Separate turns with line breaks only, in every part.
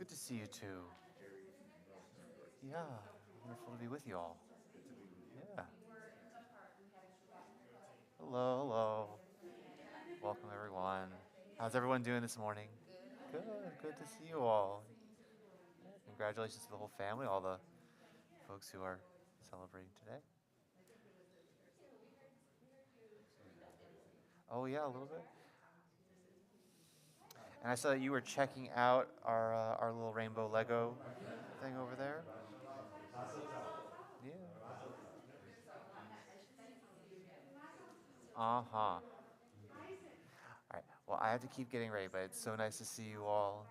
Good to see you too. Yeah, wonderful to be with you all. Yeah. Hello. Welcome everyone. How's everyone doing this morning? Good to see you all. Congratulations to the whole family, all the folks who are celebrating today. Oh yeah, a little bit. And I saw that you were checking out our little rainbow Lego thing over there. Yeah. Uh-huh. All right. Well, I have to keep getting ready, but it's so nice to see you all.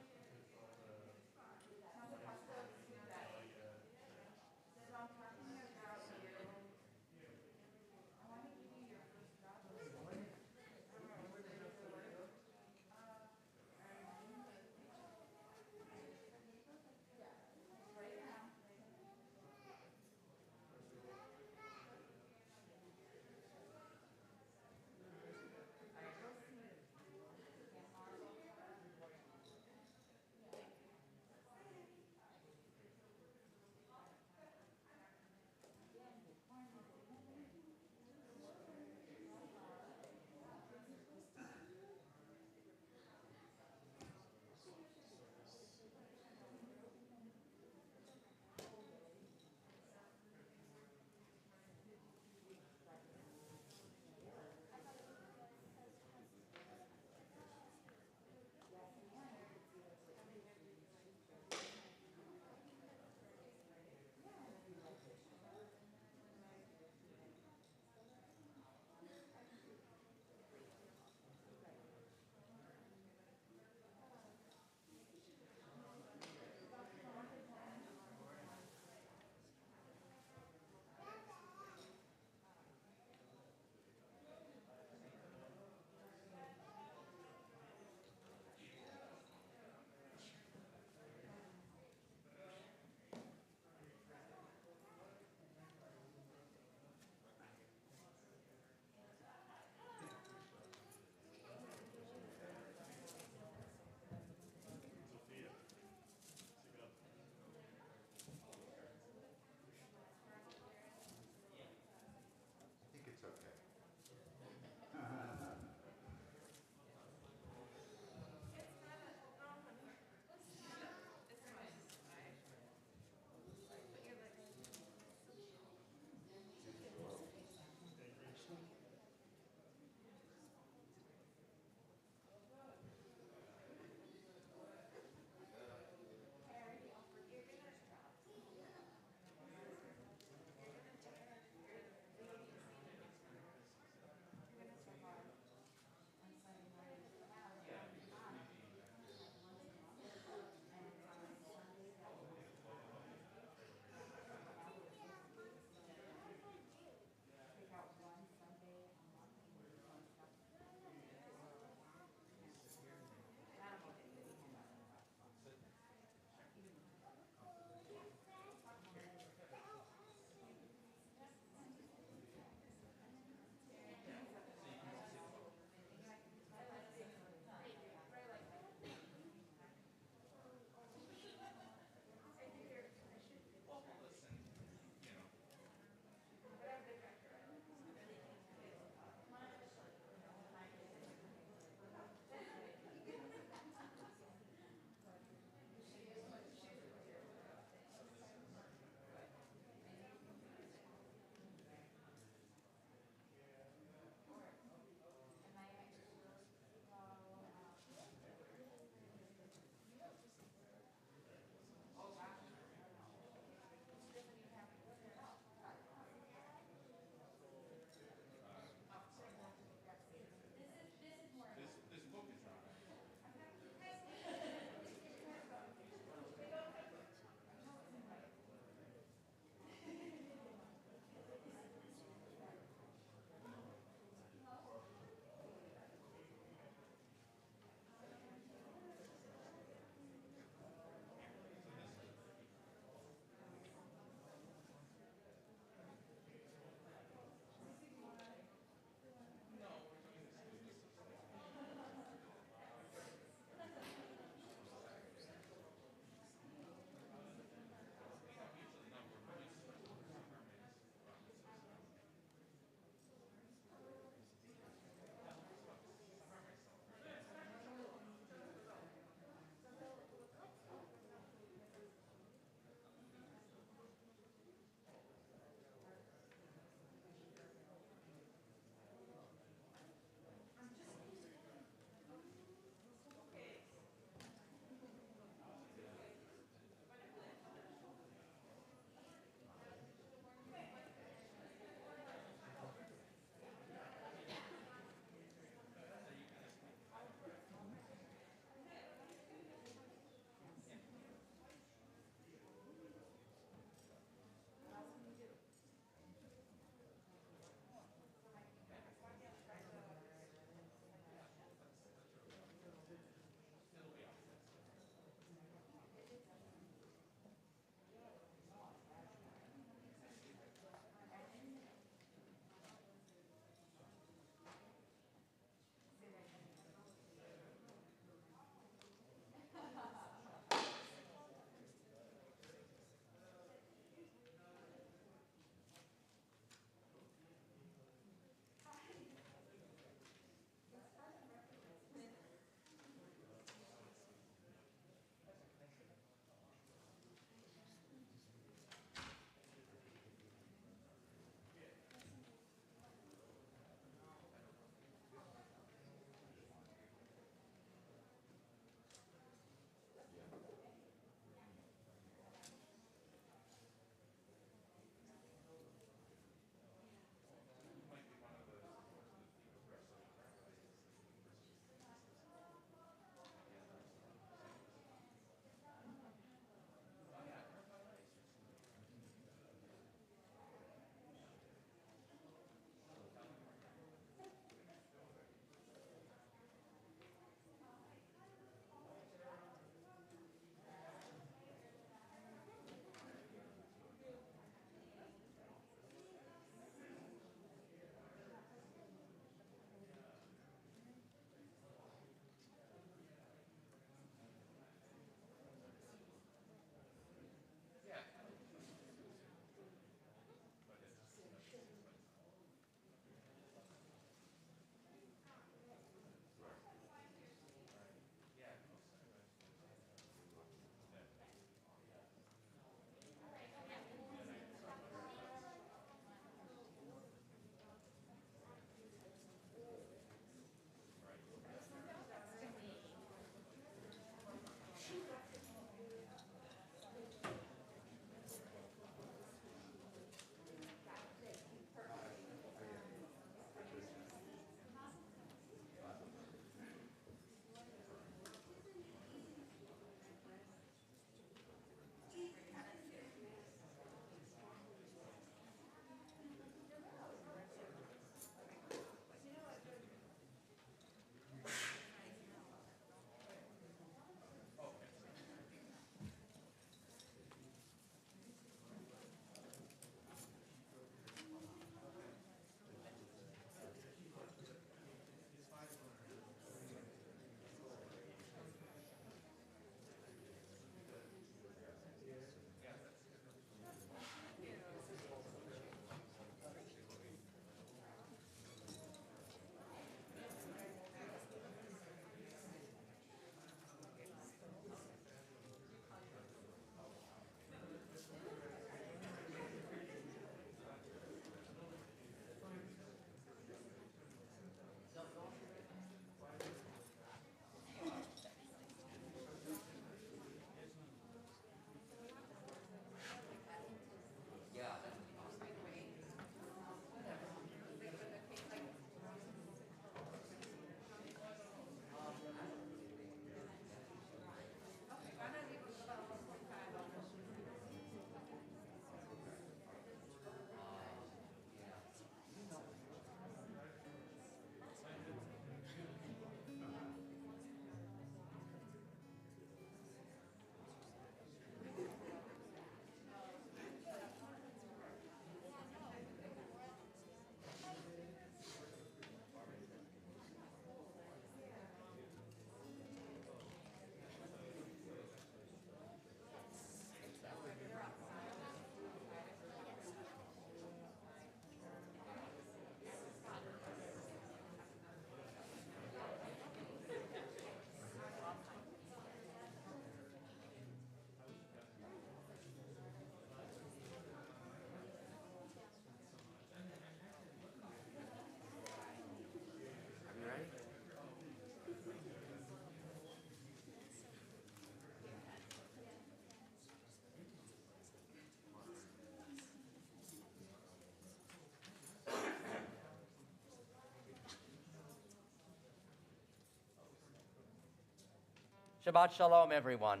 Shabbat Shalom, everyone.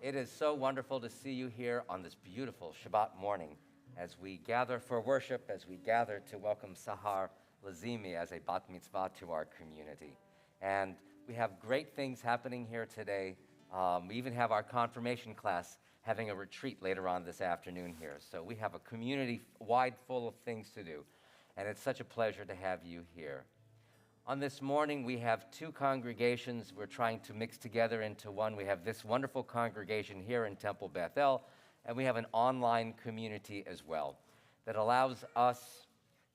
It is so wonderful to see you here on this beautiful Shabbat morning as we gather for worship, as we gather to welcome Sahar Lazimy as a bat mitzvah to our community. And we have great things happening here today. We even have our confirmation class having a retreat later on this afternoon here. So we have a community wide full of things to do. And it's such a pleasure to have you here. On this morning, we have two congregations we're trying to mix together into one. We have this wonderful congregation here in Temple Bethel, and we have an online community as well that allows us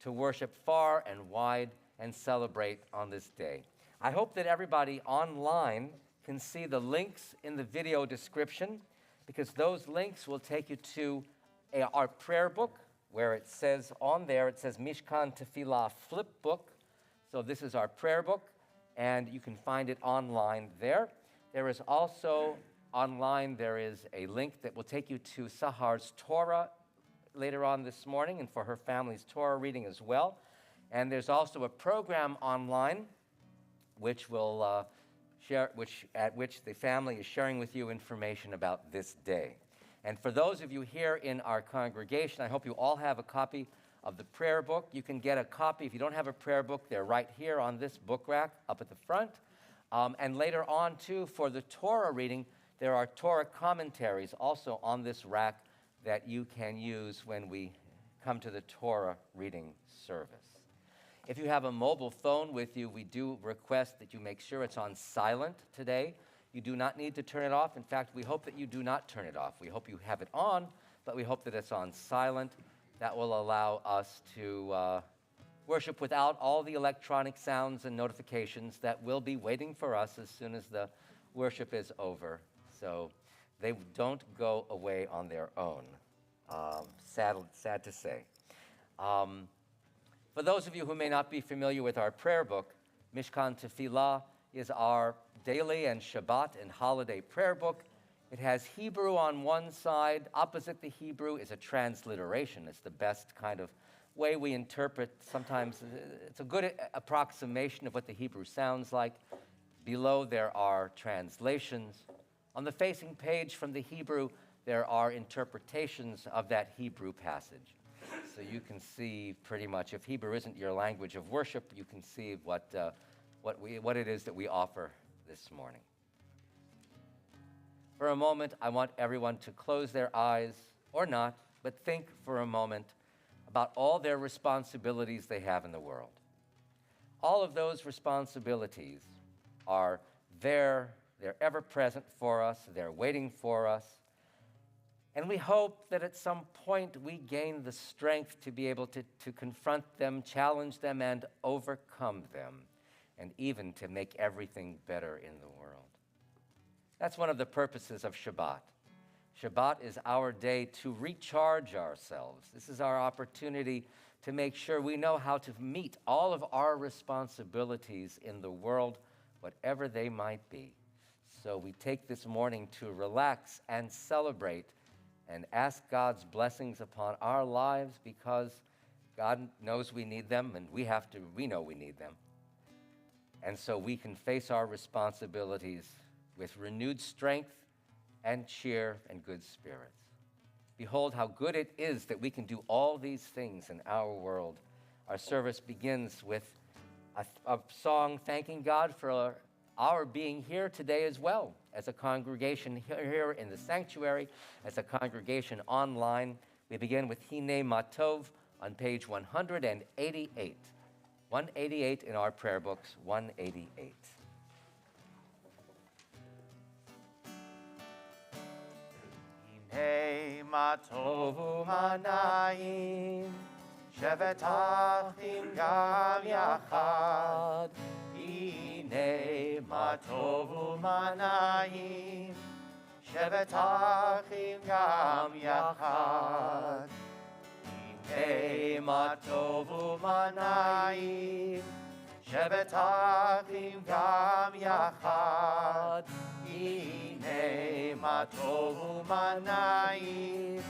to worship far and wide and celebrate on this day. I hope that everybody online can see the links in the video description, because those links will take you to our prayer book, where it says on there, it says Mishkan Tefillah flip book. So this is our prayer book, and you can find it online there. There is also online, there is a link that will take you to Sahar's Torah later on this morning, and for her family's Torah reading as well. And there's also a program online which will at which the family is sharing with you information about this day. And for those of you here in our congregation, I hope you all have a copy of the prayer book. You can get a copy. If you don't have a prayer book, they're right here on this book rack up at the front. And later on, too, for the Torah reading, there are Torah commentaries also on this rack that you can use when we come to the Torah reading service. If you have a mobile phone with you, we do request that you make sure it's on silent today. You do not need to turn it off. In fact, we hope that you do not turn it off. We hope you have it on, but we hope that it's on silent. That will allow us to worship without all the electronic sounds and notifications that will be waiting for us as soon as the worship is over. So they don't go away on their own, sad to say. For those of you who may not be familiar with our prayer book, Mishkan Tefillah is our daily and Shabbat and holiday prayer book. It has Hebrew on one side. Opposite the Hebrew is a transliteration. It's the best kind of way we interpret. Sometimes it's a good approximation of what the Hebrew sounds like. Below there are translations. On the facing page from the Hebrew, there are interpretations of that Hebrew passage. So you can see pretty much, if Hebrew isn't your language of worship, you can see what it is that we offer this morning. For a moment, I want everyone to close their eyes, or not, but think for a moment about all their responsibilities they have in the world. All of those responsibilities are there, they're ever present for us, they're waiting for us. And we hope that at some point we gain the strength to be able to confront them, challenge them, and overcome them, and even to make everything better in the world. That's one of the purposes of Shabbat. Shabbat is our day to recharge ourselves. This is our opportunity to make sure we know how to meet all of our responsibilities in the world, whatever they might be. So we take this morning to relax and celebrate and ask God's blessings upon our lives, because God knows we need them, and we know we need them. And so we can face our responsibilities with renewed strength and cheer and good spirits. Behold how good it is that we can do all these things in our world. Our service begins with a song thanking God for our being here today as well, as a congregation here in the sanctuary, as a congregation online. We begin with Hine Matov on page 188. 188 in our prayer books, 188.
Hine Matov Umanayim Shevet Achim Gam Yachad. Hine Matov Umanayim Shevet Achim Gam Yachad. Hine Matov Umanayim Shevet Achim Gam Yachad. Hine Matov Umanayim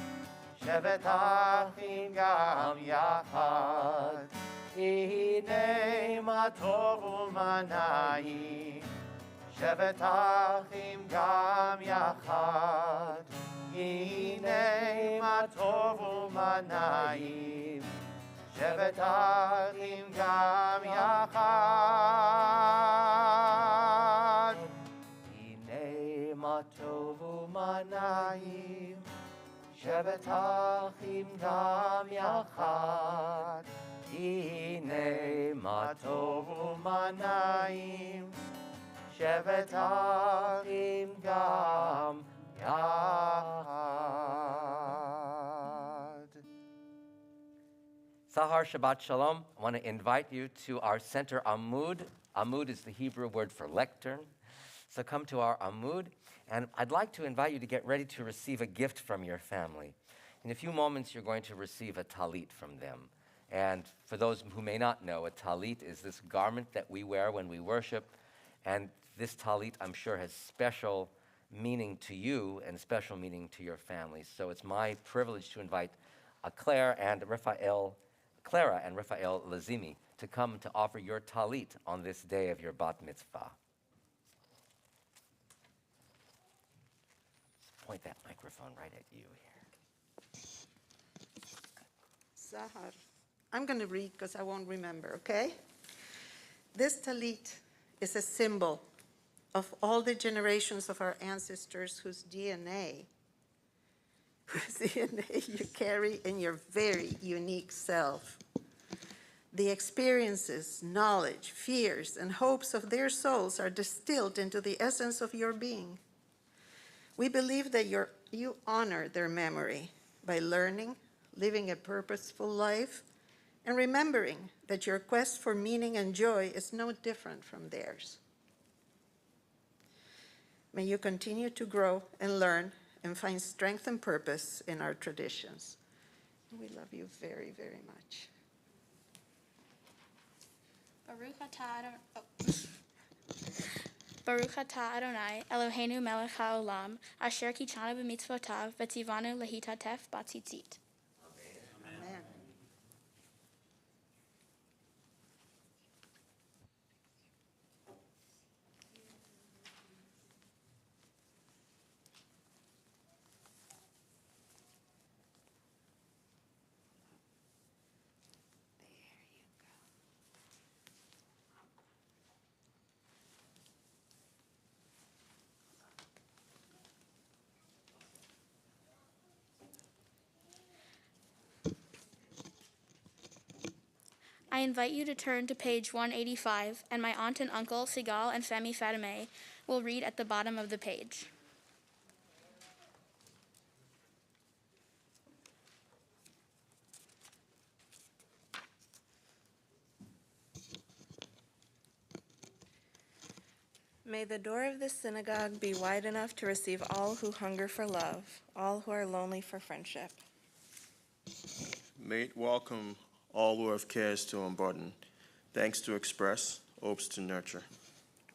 Shevet Achim Gam Yachad. Hine Matov Umanayim שבת אחים גם יחד, הנה מה טוב ומה נעים. שבת אחים גם יחד, הנה מה טוב ומה נעים. שבת אחים גם יחד, הנה מה טוב ומה נעים. שבת אחים גם יחד.
Sahar, Shabbat Shalom. I want to invite you to our center Amud. Amud is the Hebrew word for lectern. So come to our Amud, and I'd like to invite you to get ready to receive a gift from your family. In a few moments, you're going to receive a talit from them. And for those who may not know, a talit is this garment that we wear when we worship, and this talit, I'm sure, has special meaning to you and special meaning to your families. So it's my privilege to invite Clara and Raphael Lazimy to come to offer your talit on this day of your bat mitzvah. Point that microphone right at you here.
Sahar. I'm going to read because I won't remember, okay? This talit is a symbol of all the generations of our ancestors whose DNA you carry in your very unique self. The experiences, knowledge, fears, and hopes of their souls are distilled into the essence of your being. We believe that you honor their memory by learning, living a purposeful life, and remembering that your quest for meaning and joy is no different from theirs. May you continue to grow and learn and find strength and purpose in our traditions. We love you very, very much.
Baruch atah Adonai, Eloheinu melech haolam, asher kichanu b'mitzvotav, v'tzivanu lehitatef batzitzit.
Amen.
I invite you to turn to page 185, and my aunt and uncle, Sigal and Femi Fatime, will read at the bottom of the page.
May the door of this synagogue be wide enough to receive all who hunger for love, all who are lonely for friendship.
May it welcome all who have cares to unburden, thanks to express, hopes to nurture.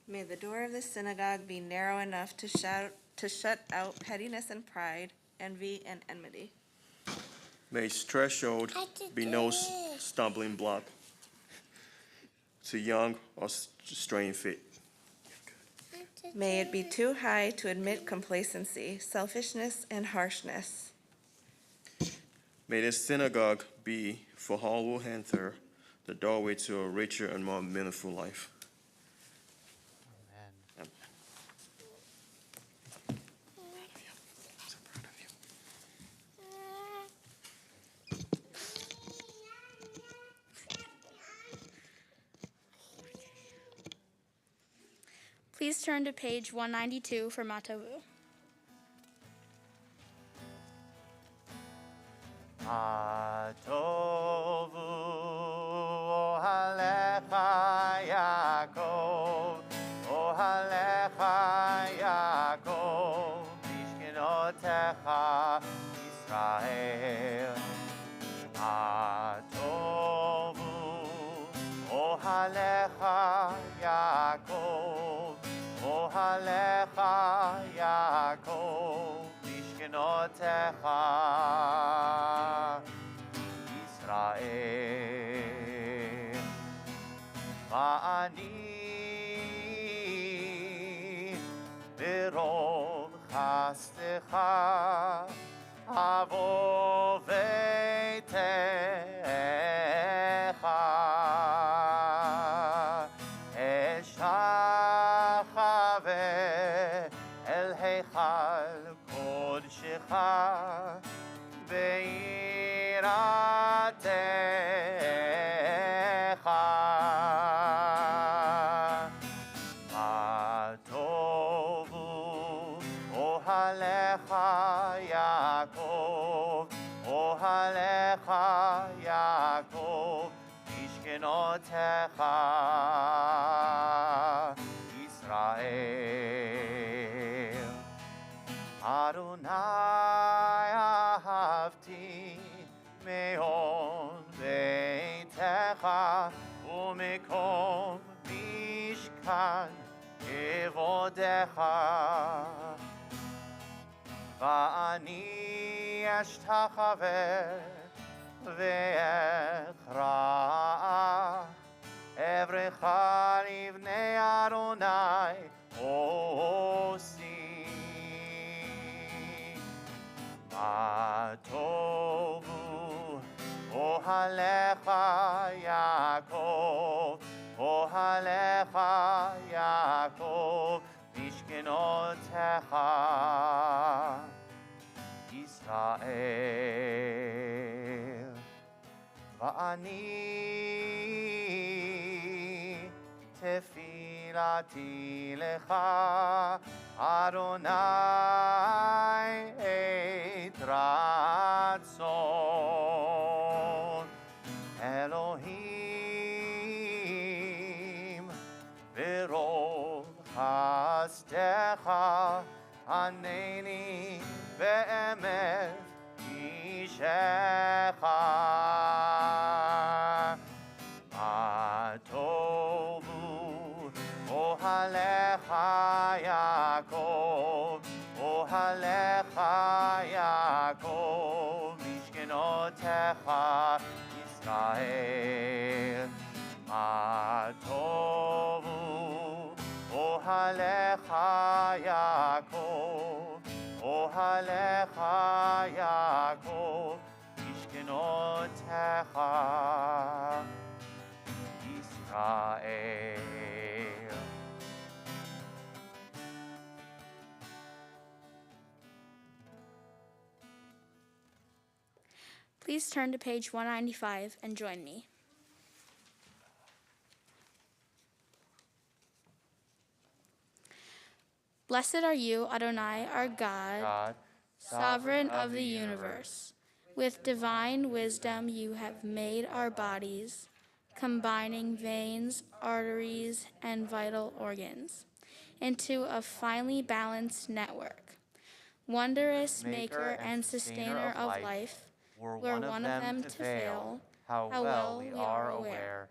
May the door of this synagogue be narrow enough to shut out pettiness and pride, envy and enmity.
May its threshold be no stumbling block to young or straying feet.
May it be too high to admit complacency, selfishness, and harshness.
May this synagogue be, for all who enter, the doorway to a richer and more meaningful life.
Amen.
So proud of you.
Please turn to page 192 for Matavu.
Atovu ohalecha Yaakov, ohalecha Yaakov, mishkenotecha Yisrael. Atovu ohalecha Yaakov, ohalecha Yaakov, mishkenotecha Yisrael. Va'ani kodesecha avo veitecha eshachave el heichal kodesecha beiratecha ma tovu ohalecha Yaakov ohalecha Yaakov mishkenotecha Israel Adonai ahavti me'on beitecha u'mekom mishkan kevodecha va'ani ashtachaveh ve'echra evrecha livnei Adonai osi ma tovu ohalecha Yaakov ohalecha Yaakov mishkenotecha Israel va'ani tefilati lecha Adonai et ratzon Elohim v'rov chasdecha haneni ve'emet ishecha Atovu ohalecha Yaakov ohalecha Yaakov mishkenotecha Israel Atovu ohalecha Yaakov ohalecha Yaakov mishkenotecha Israel
Please turn to page 195 and join me. Blessed are you, Adonai, our God, sovereign of the universe. With divine wisdom you have made our bodies, combining veins, arteries, and vital organs, into a finely balanced network. Wondrous maker and sustainer of life, were one of them to fail, how well we are aware.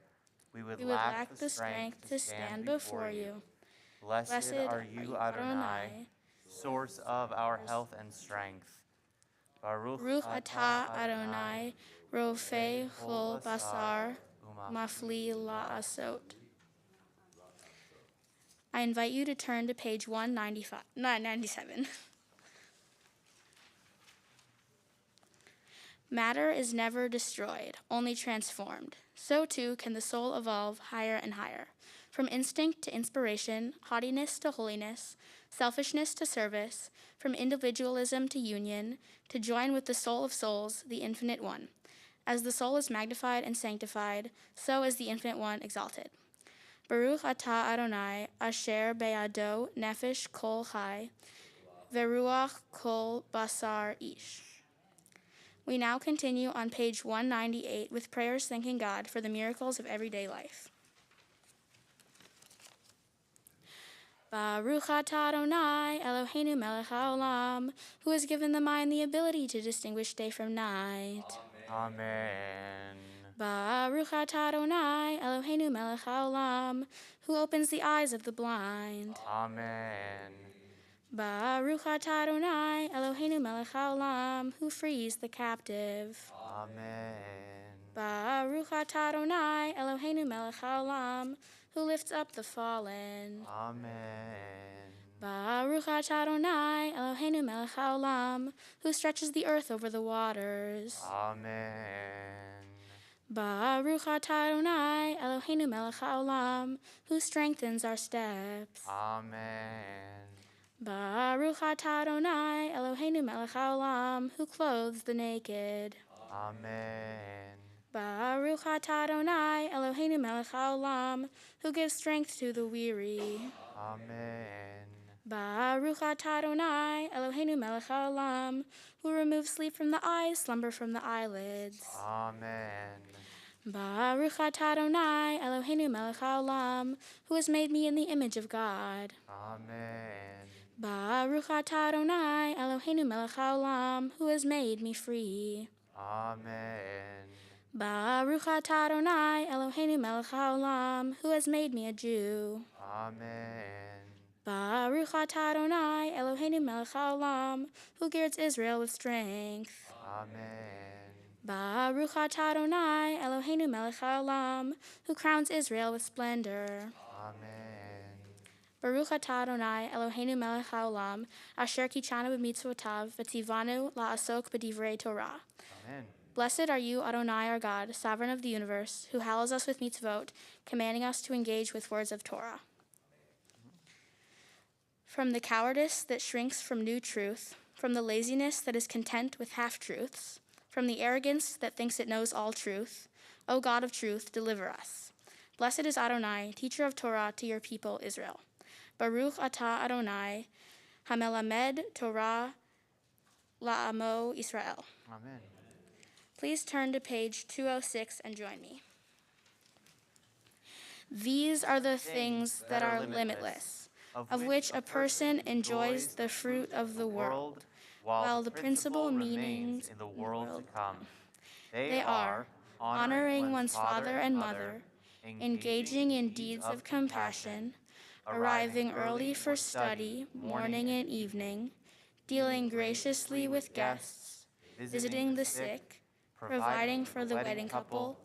We would lack the strength to stand before you.
Blessed are you, Adonai, source of our health and strength.
Baruch atah Adonai, rofei kol basar, mafli la'asot. I invite you to turn to page 197. Matter is never destroyed, only transformed. So too can the soul evolve higher and higher. From instinct to inspiration, haughtiness to holiness, selfishness to service, from individualism to union, to join with the soul of souls, the Infinite One. As the soul is magnified and sanctified, so is the Infinite One exalted. Baruch atah Adonai, asher be'ado nefesh kol chai, veruach kol basar ish. We now continue on page 198 with prayers thanking God for the miracles of everyday life. Baruch atah Adonai, Eloheinu melech haolam, who has given the mind the ability to distinguish day from night.
Amen.
Baruch atah Adonai, Eloheinu melech haolam, who opens the eyes of the blind.
Amen.
Baruch atah Adonai, Eloheinu melech haolam, who frees the captive.
Amen.
Baruch atah Adonai, Eloheinu melech haolam, who lifts up the fallen.
Amen.
Baruch atah Adonai Eloheinu melech haolam, who stretches the earth over the waters.
Amen.
Baruch atah Adonai Eloheinu melech haolam, who strengthens our steps.
Amen.
Baruch atah Adonai Eloheinu melech haolam, who clothes the naked.
Amen.
Baruch atah Adonai Eloheinu melech haolam, who gives strength to the weary.
Amen.
Baruch atah Adonai Eloheinu melech haolam, who removes sleep from the eyes, slumber from the eyelids.
Amen.
Baruch atah Adonai Eloheinu melech haolam, who has made me in the image of God.
Amen.
Baruch atah Adonai Eloheinu melech haolam, who has made me free.
Amen.
Baruch atah Adonai Eloheinu melech haolam, who has made me a Jew.
Amen.
Baruch atah Adonai Eloheinu melech haolam, who girds Israel with strength.
Amen.
Baruch atah Adonai Eloheinu melech haolam, who crowns Israel with splendor.
Amen.
Baruch atah Adonai Eloheinu melech haolam, asher kichanu b'mitzvotav v'tzivanu la'asok b'divrei Torah.
Amen.
Blessed are you, Adonai our God, sovereign of the universe, who hallows us with mitzvot, commanding us to engage with words of Torah. From the cowardice that shrinks from new truth, from the laziness that is content with half-truths, from the arrogance that thinks it knows all truth, O God of truth, deliver us. Blessed is Adonai, teacher of Torah to your people Israel. Baruch atah Adonai, hamelamed Torah la'amo Israel.
Amen.
Please turn to page 206 and join me. These are the things that are limitless, of which a person enjoys the fruit of the world, while the principal meanings
in the world to come.
they are honoring one's father and mother, engaging in deeds of compassion, arriving early for study, morning and evening, dealing graciously with guests, visiting the sick, providing for the wedding couple,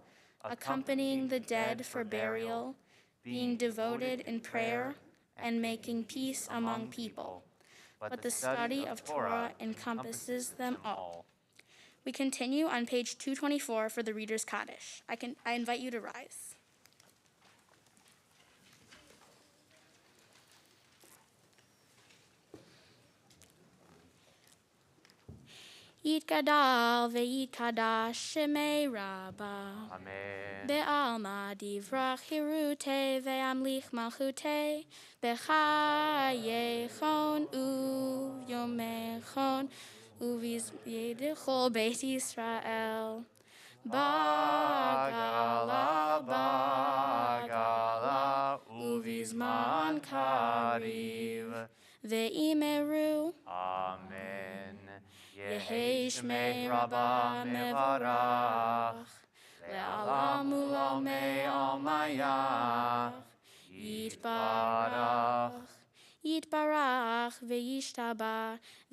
accompanying the dead for burial, being devoted in prayer, and making peace among people. But the study of Torah encompasses them all. We continue on page 224 for the Reader's Kaddish. I invite you to rise. Yitgadal ve'yitkadash shemei Rabbah.
Amen.
Be'alma divrach hirute ve'amlich malchute bechayechon u'yomechon u'vizbedechol Beit Yisrael. Bagala bagala uvizman kariv ve'imeru.
Amen.
Yehei Shmei Rabbah mevarach, le'alam u'lamei almayach, yitbarach, yitbarach ve'yishtaba,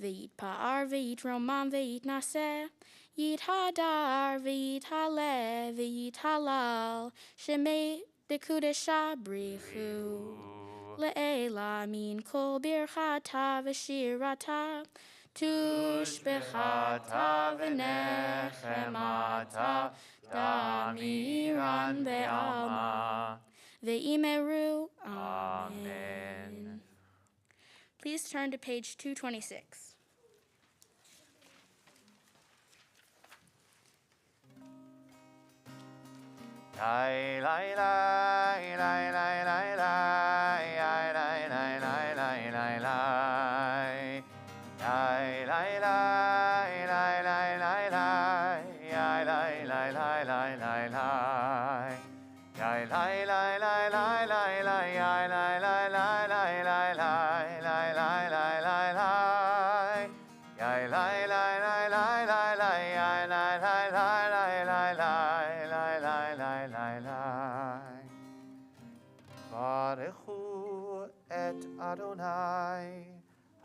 ve'yitpa'ar ve'yitromam ve'yitnaseh, yithadar ve'yithale ve'yithalal, shemei dekudesha brichu, le'ela min kol birchata ve'shirata, Tushbechata v'nechemata damiran be'alma ve'imeru. Amen. Please turn to page 226.
Lai lai lai lai lai lai lai lai lai lai lai lai lai lai. Lai lai lai lai lai lai lai lai lai lai lai lai lai lai. Lai lai lai lai lai lai lai lai lai lai lai lai lai lai lai lai lai lai lai. Lai lai lai lai lai lai lai lai lai lai lai lai lai lai lai lai lai lai. Baruchu et Adonai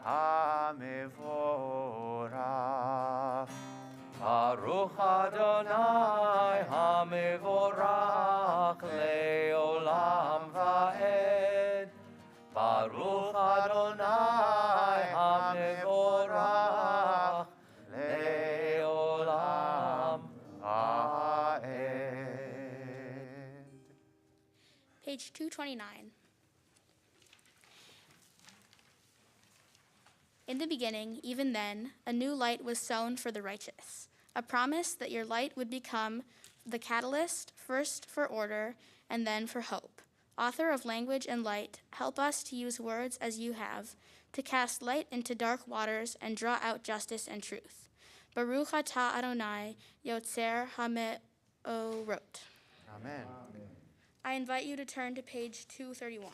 HaMevorach.
Baruch Adonai HaMevorach le'olam va'ed. Baruch Adonai mevorach leolam. Amen.
Page 229. In the beginning, even then, a new light was sown for the righteous, a promise that your light would become the catalyst, first for order and then for hope. Author of language and light, help us to use words as you have, to cast light into dark waters and draw out justice and truth. Baruch atah Adonai, Yotzer HaMe'orot.
Amen.
I invite you to turn to page 231.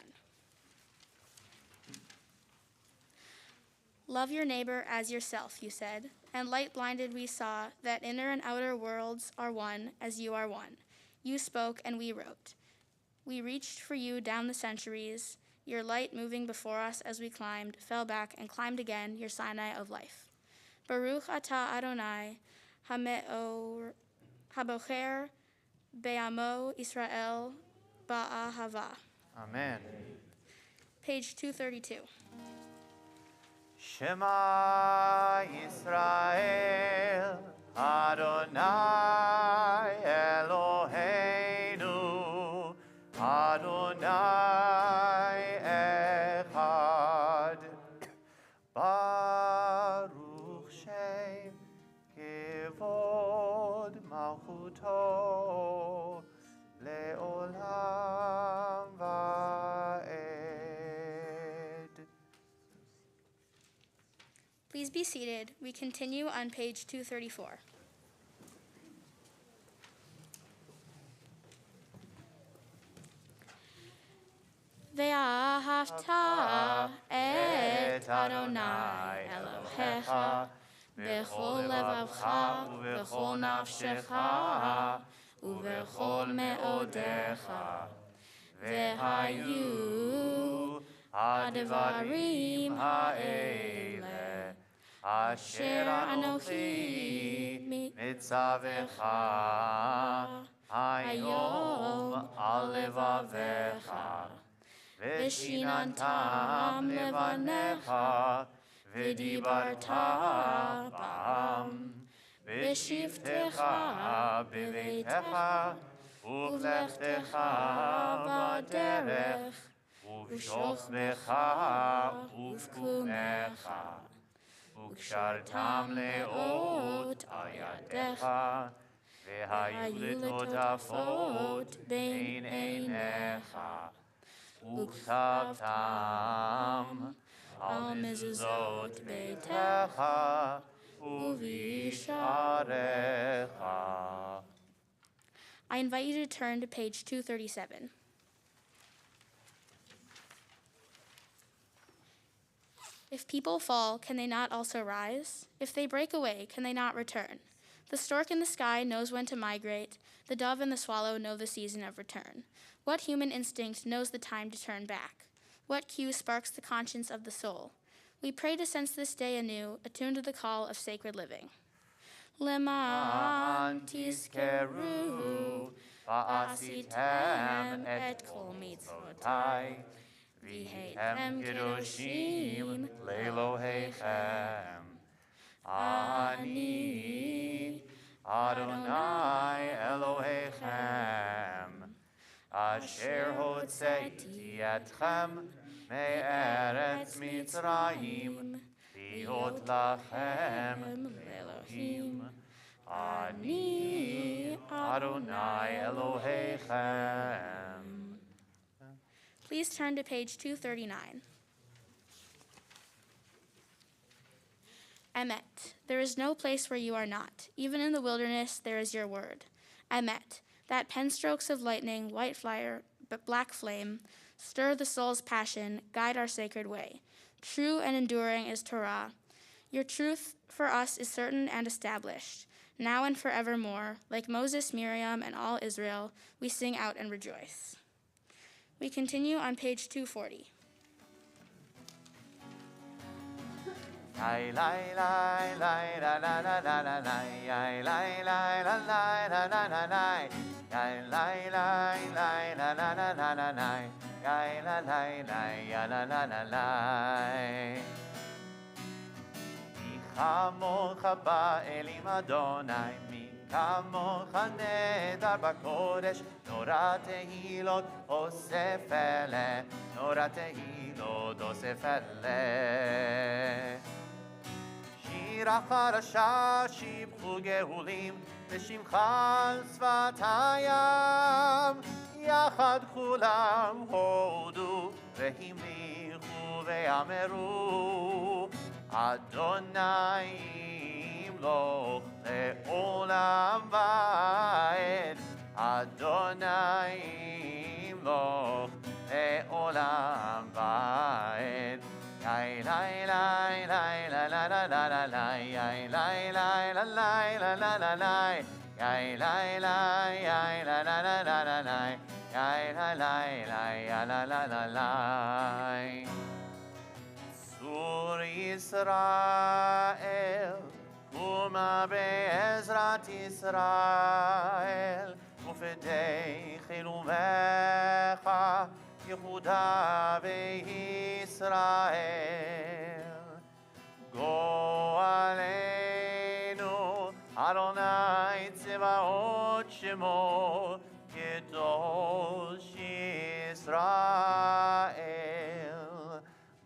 Love your neighbor as yourself, you said, and light-blinded we saw that inner and outer worlds are one as you are one. You spoke and we wrote. We reached for you down the centuries, your light moving before us as we climbed, fell back, and climbed again, your Sinai of life. Baruch atah Adonai, habocher be'amo Israel ba'ahava.
Amen.
Page 232.
Shema Yisrael, Adonai Eloheinu, Adonai Echad, Baruch Shem Kevod Malchuto, Leolam Va'ed.
Please be seated. We continue on page 234. Ve'ahavta et Adonai Elohecha b'chol levavcha u'b'chol nafshecha u'b'chol me'odecha ve'hayu advarim ha'ele asher anochi mitzavecha hayom al levavecha v'shinantam levanecha v'dibarta ba'am v'shivtecha b'veitecha u'vlechtecha b'derech u'shokbecha u'vkumecha u'kshartam le'ot al yadecha ve'hayu letodafot bein einecha u'ktavtam al mezuzot beitecha u'visharecha. I invite you to turn to page 237. If people fall, can they not also rise? If they break away, can they not return? The stork in the sky knows when to migrate. The dove and the swallow know the season of return. What human instinct knows the time to turn back? What cue sparks the conscience of the soul? We pray to sense this day anew, attuned to the call of sacred living. Leman tiskeru va'asitem et kol mitzvotai v'heitem kedoshim le'Elohechem. Ani Adonai Elohechem asher hotzeiti etchem me'eretz Mitzrayim להיות לכם לאלוהים, אני אדוני אלוהיכם. Please turn to page 239. Emet, there is no place where you are not. Even in the wilderness, there is your word. Emet, that pen strokes of lightning, white fire, but black flame, stir the soul's passion, guide our sacred way. True and enduring is Torah. Your truth for us is certain and established. Now and forevermore, like Moses, Miriam, and all Israel, we sing out and rejoice. We continue on page 240.
כמוך באלים אדוני, מי כמוך נהדר בקודש, נורא תהילות אוסף אלה, נורא תהילות אוסף אלה. שיר החדשה שיבחו גאולים, בשמך על שפת הים, יחד כולם הודו והמליכו ואמרו, אדוני ימלוך לעולם ועד, אדוני ימלוך לעולם ועד. Lai lai lai lai la la la la la lai lai lai lai la lai la la la lai lai lai lai la la la la la lai lai lai lai la la la lai. Sur Israel, Uma be'ezrat Israel, ufedei chilumecha Yehuda ve'Yisrael. Go aleinu Adonai Tzivaot Shemo Kedosh Yisrael.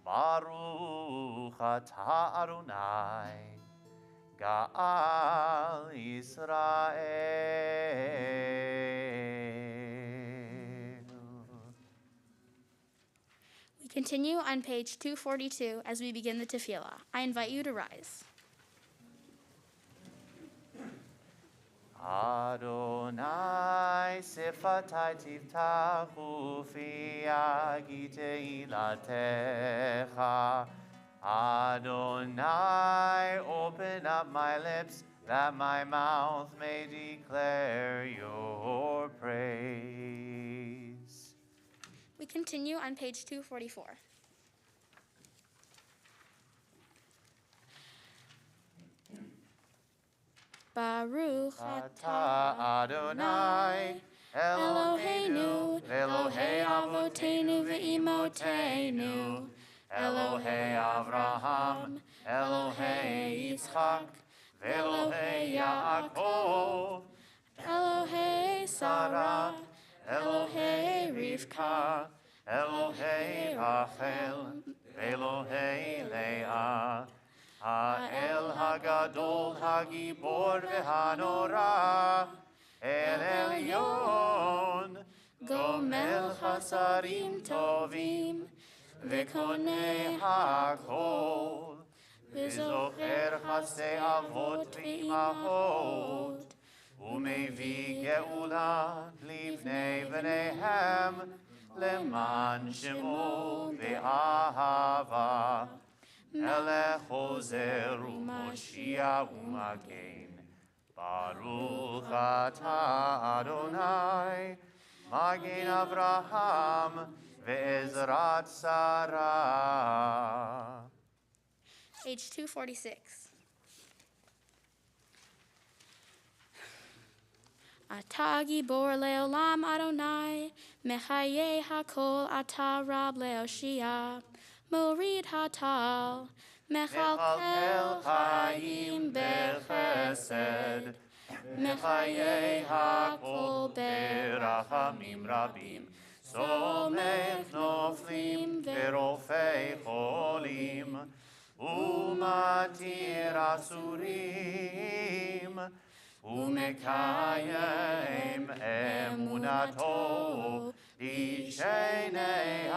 Baruch atah Adonai Ga'al Yisrael.
We continue on page 242 as we begin the tefillah. I invite you to rise.
Adonai sifatai tiftachu fi agitei latecha. Adonai, open up my lips that my mouth may declare your praise.
We continue on page 244. Baruch
Atah Adonai Eloheinu, Elohei Avotenu ve'imotenu, Elohei Avraham, Elohei Yitzchak, ve'Elohei Yaakov,
Elohei Sarah,
Elohei Rivka, Elohei Rachel, ve'Elohei Leah, Ha'el Hagadol Hagibor ve'Hanora, El Elyon, Gomel Chasarim Tovim, Ve'konei HaKol, Ve'zocher Chasdei Avot ve'imahot, U'mevi Geula Livnei V'neihem, Leman Shemo ve'ahava, Melech Hozer u'Moshiach u'Magen. Baruch atah Adonai, Magen Avraham ve'ezrat Sarah.
page 246. Atah gibor le'olam Adonai, mechaye hakol atah rab le'oshia, morid hatal, mechalkel chayim bechesed, mechaye hakol
ברחמים רבים, סומך נופלים ורופא חולים, ומתיר אסורים, ומקיים אמונתו לשני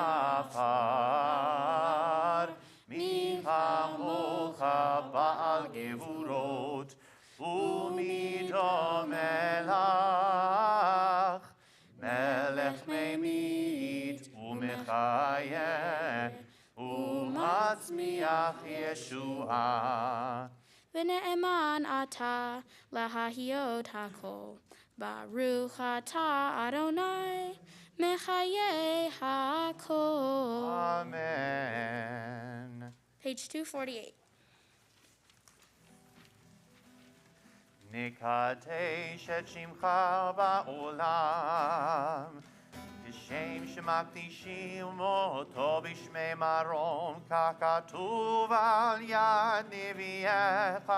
עפר. מי כמוך בעל גבורות, ומי דומה לך, מלך ממית ומחיה, ומצמיח ישועה.
ונאמן אתה להחיות הכל, ברוך אתה אדוני, מחיה הכל.
Amen.
Page 248.
נקדש את שמך בעולם, כשם שמקדישים אותו בשמי מרום, כך כתוב על יד נביאך,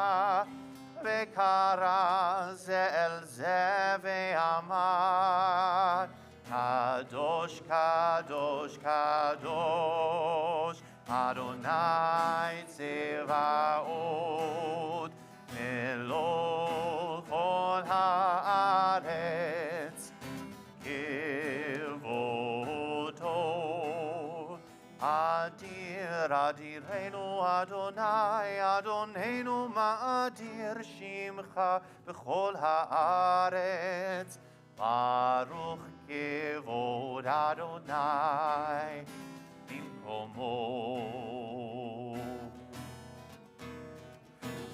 וקרא זה אל זה ואמר, קדוש, קדוש, קדוש, אדוני צבאות, מלוא כל הארץ, כבודו. אדיר אדירנו אדוני, אדוננו מאדיר שמך בכל הארץ, ברוך כבוד אדוני במקומו.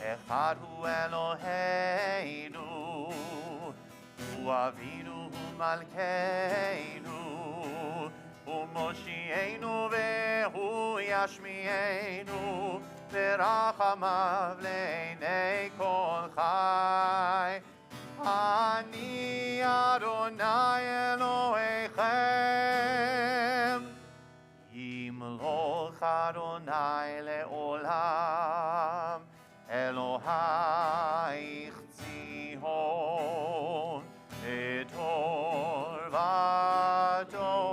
אחד הוא אלוהינו, הוא אבינו ומלכנו, הוא מושיענו והוא ישמיענו, ברחמיו לעיני כל חי. אני אדוני אלוהיכם, ימלוך אדוני לעולם, אלוהיך ציון לדור ודור.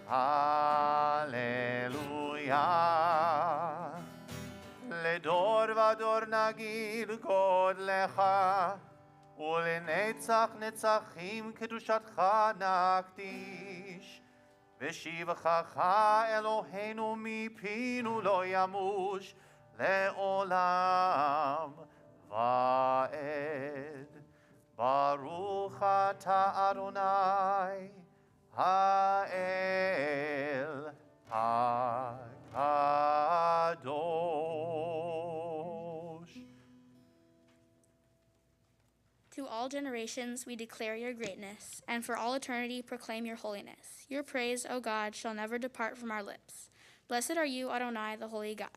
הללויה. לדור ודור נגיד גודלך, ולנצח נצחים קדושתך נקדיש. ושיבחך אלוהינו מפינו לא ימוש לעולם ועד. ברוך אתה אדוני האל הקדוש.
To all generations we declare your greatness, and for all eternity proclaim your holiness. Your praise, O God, shall never depart from our lips. Blessed are you, Adonai, the holy God.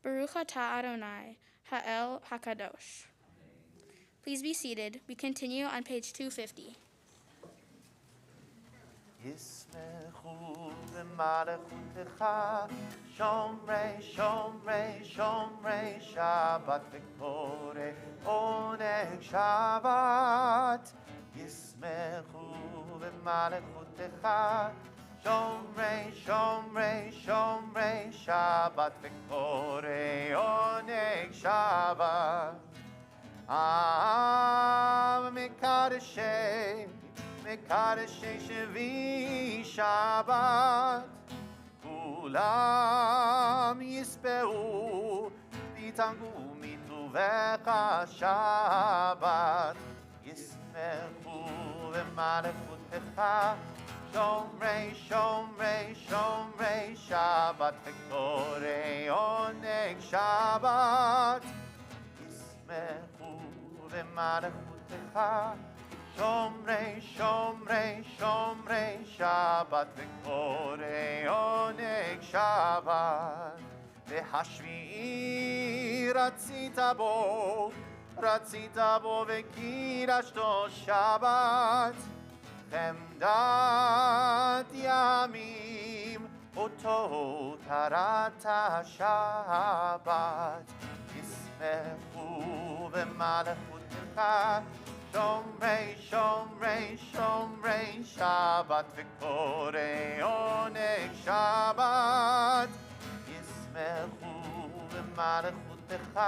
Baruch atah Adonai, ha'el hakadosh. Please be seated. We continue on page 250.
ישמחו במלכותך שומרי שומרי שומרי שבת וקורא עונג שבת. ישמחו במלכותך שומרי שומרי שומרי שבת וקורא עונג שבת. מקדשי מקדשי שבי שבת, כולם יספרו ויתענגו מטובך שבת. ישמחו במלכותך שומרי שומרי שומרי שבת וקורא עונג שבת. ישמחו במלכותך שומרי שומרי שומרי שבת וקורא עונג שבת. והשביעי רצית בו וקידשתו שבת. חמדת ימים אותו קראת שבת. ישמחו במלכותך שומרי שומרי שומרי שבת וקורא עונג שבת. ישמחו במלכותך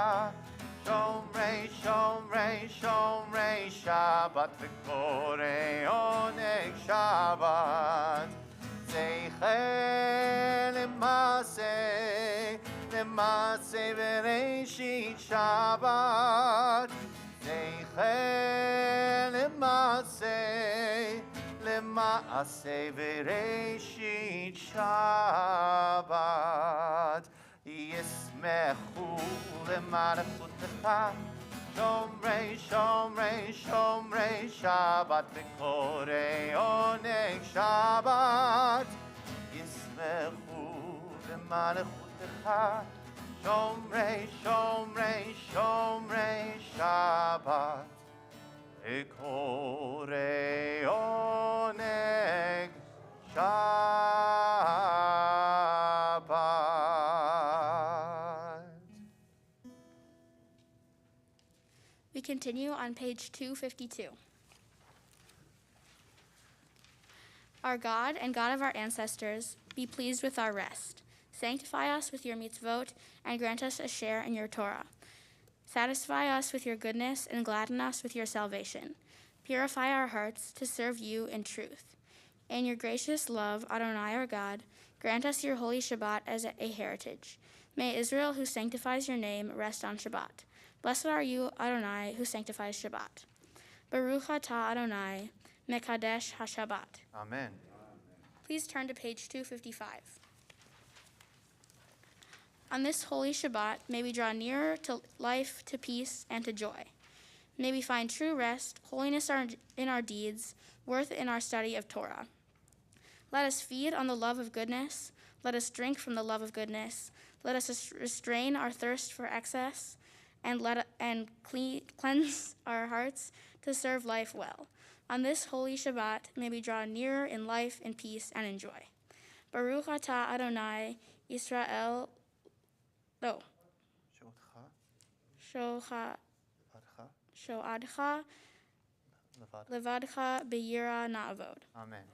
שומרי שומרי שומרי שבת וקורא עונג שבת. זכר למעשה בראשית שבת. זכר למעשה בראשית שבת. ישמחו במלכותך שומרי שומרי שומרי שבת וקורא עונג שבת. ישמחו במלכותך שומרי שומרי שומרי שבת וקורא עונג
We continue on page 252. Our God and God of our ancestors, be pleased with our rest. Sanctify us with your mitzvot and grant us a share in your Torah. Satisfy us with your goodness and gladden us with your salvation. Purify our hearts to serve you in truth. In your gracious love, Adonai our God, grant us your holy Shabbat as a heritage. May Israel, who sanctifies your name, rest on Shabbat. Blessed are you, Adonai, who sanctifies Shabbat. Baruch atah Adonai, Mekadesh HaShabbat.
Amen.
Please turn to page 255. On this holy Shabbat, may we draw nearer to life, to peace, and to joy. May we find true rest, holiness in our deeds, worth in our study of Torah. Let us feed on the love of goodness. Let us drink from the love of goodness. Let us restrain our thirst for excess, and cleanse our hearts to serve life well. On this holy Shabbat, may we draw nearer in life, in peace, and in joy. Baruch atah Adonai Israel. No. Sho'adcha levadcha b'yira na'avod.
Amen.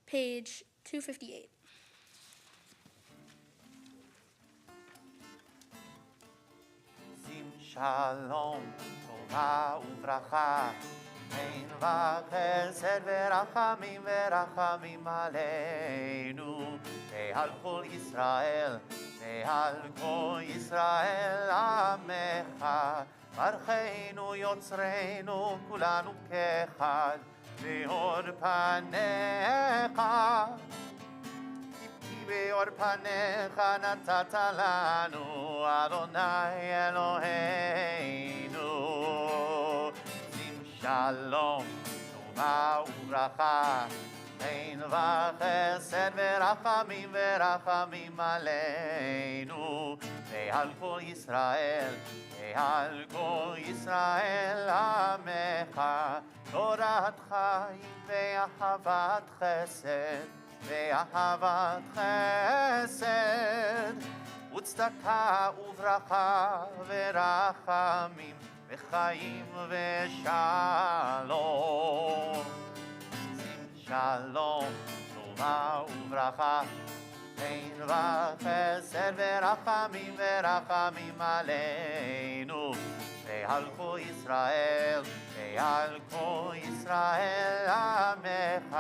Page 258.
Sim shalom, tova uvracha, ein v'chesed v'rachamim aleinu, ve'al kol Yisrael, ve'al kol Yisrael amecha, barcheinu yotzreinu kulanu kechad, ve'or panecha. Beor panecha natata lanu, Adonai Eloheinu. Sim shalom, tova uvracha, ein v'chesed v'rachamim aleinu, ve'al kol Yisrael, ve'al kol Yisrael amecha, Torat chaim ve'ahavat chesed, ואהבת חסד וצדקה וברכה ורחמים וחיים ושלום. שים שלום, טובה וברכה, אין וחסד ורחמים עלינו ועל כל ישראל, ועל כל ישראל עמך,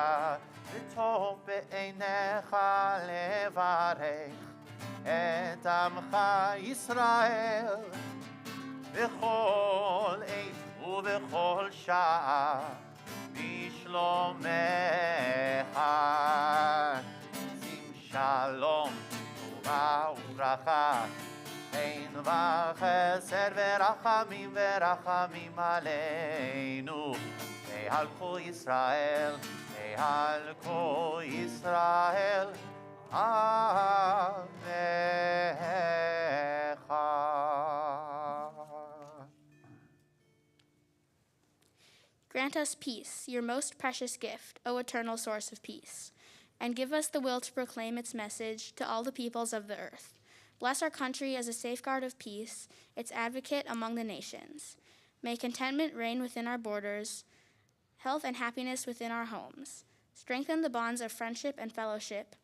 וטוב בעיניך לברך את עמך ישראל בכל עת ובכל שעה בשלומך. שים שלום, טובה וברכה, אין וחסד ורחמים עלינו ועל כל ישראל, ועל כל ישראל עמך.
Grant us peace, your most precious gift, O eternal source of peace, and give us the will to proclaim its message to all the peoples of the earth. Bless our country as a safeguard of peace, its advocate among the nations. May contentment reign within our borders, health and happiness within our homes. Strengthen the bonds of friendship and fellowship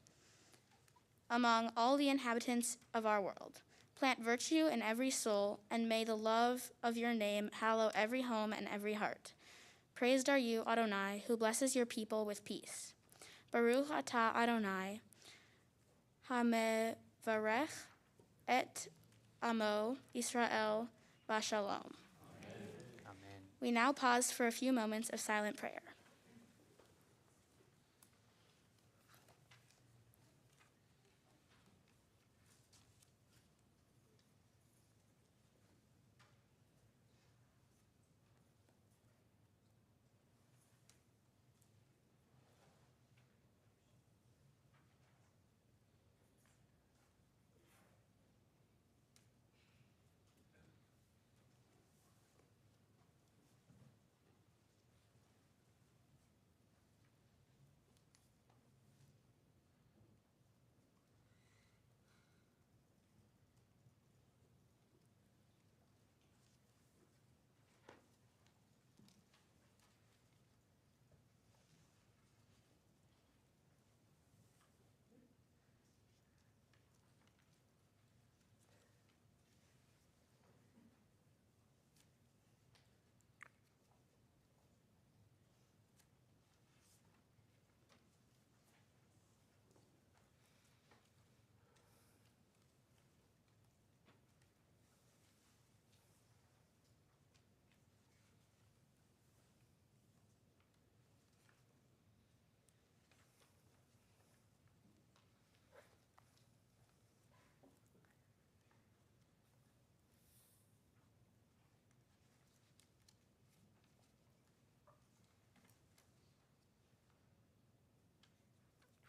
among all the inhabitants of our world. Plant virtue in every soul, and may the love of your name hallow every home and every heart. Praised are you, Adonai, who blesses your people with peace. Baruch atah Adonai, hamevarech et amo Israel v'shalom.
Amen.
We now pause for a few moments of silent prayer.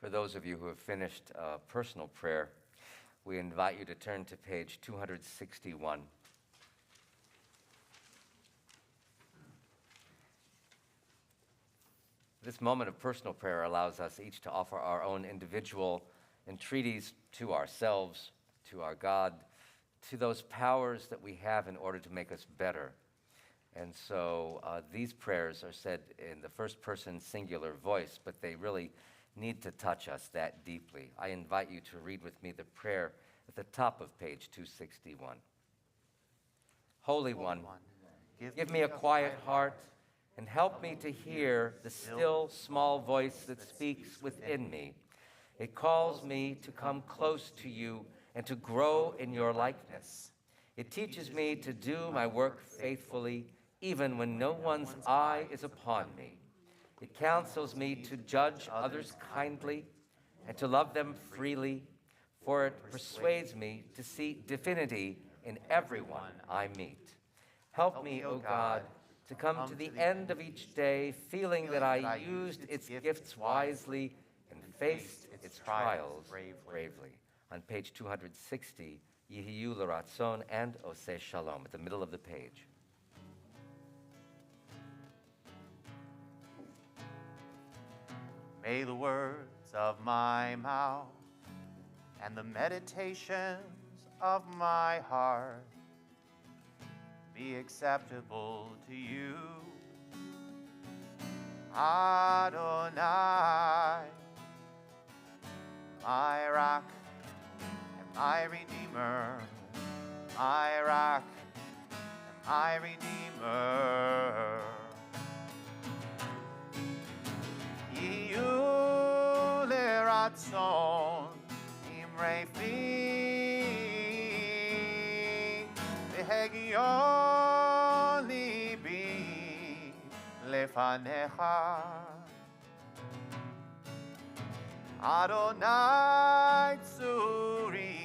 For those of you who have finished personal prayer, we invite you to turn to page 261. This moment of personal prayer allows us each to offer our own individual entreaties to ourselves, to our God, to those powers that we have in order to make us better. And so these prayers are said in the first person singular voice, but they really need to touch us that deeply. I invite you to read with me the prayer at the top of page 261. Holy One, give me a quiet heart and help me to hear the still small voice that speaks within me. It calls me to come close to you and to grow in your likeness. It teaches me to do my work faithfully, even when no one's eye is upon me. It counsels me to judge others kindly and to love them freely, for it persuades me to see divinity in everyone I meet. Help me, O God, to come to the end of each day feeling that I used its gifts wisely and faced its trials bravely. On page 260, Yihiyu l'ratzon and Oseh Shalom, at the middle of the page.
May the words of my mouth and the meditations of my heart be acceptable to you, Adonai, my rock and my redeemer, my rock and my redeemer. Iyu l'ratzon imrei fi v'hegion libi lefanecha. Adonai tzuri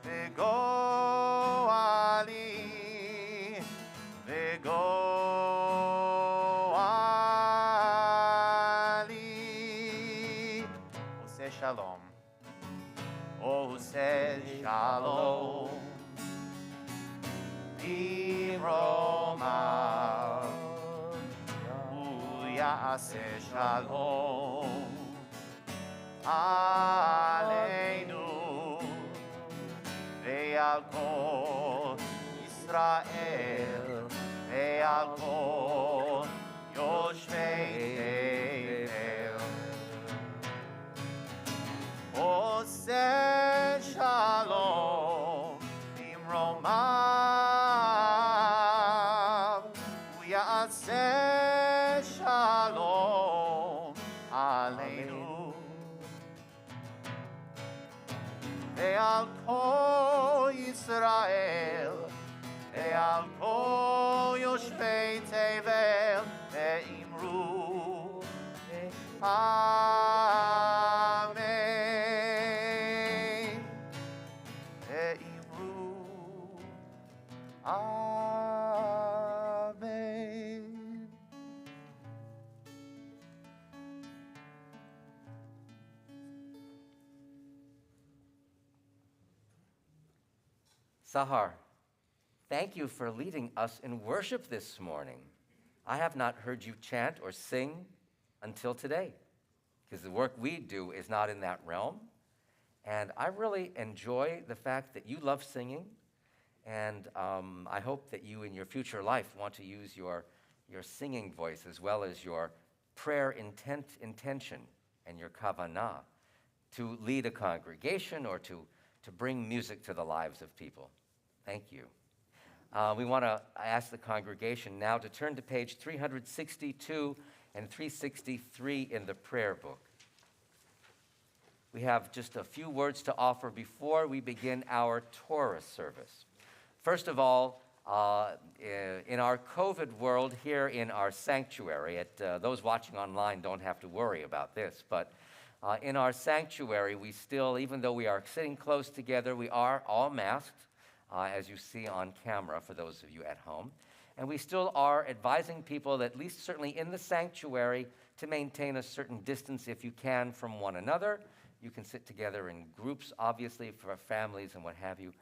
v'goali v'goali. Oseh Shalom. Oseh Shalom. B'romav u'yaseh Shalom Aleinu ve'al kol Yisrael ve'al kol yoshvei Tevel. Oseh Shalom b'romav u'yaseh Shalom Aleinu ve'al kol Yisrael ve'al kol yoshvei Tevel ve'imru Amen. Ve'imru Amen.
Sahar, thank you for leading us in worship this morning. I have not heard you chant or sing until today, because the work we do is not in that realm. And I really enjoy the fact that you love singing, and I hope that you in your future life want to use your singing voice as well as your prayer intention and your kavanah to lead a congregation or to bring music to the lives of people. Thank you. We want to ask the congregation now to turn to page 362 and 363 in the prayer book. We have just a few words to offer before we begin our Torah service. First of all, in our COVID world here in our sanctuary, those watching online don't have to worry about this, but in our sanctuary, we still, even though we are sitting close together, we are all masked, as you see on camera for those of you at home. And we still are advising people, at least certainly in the sanctuary, to maintain a certain distance if you can from one another. You can sit together in groups, obviously, for families and what have you.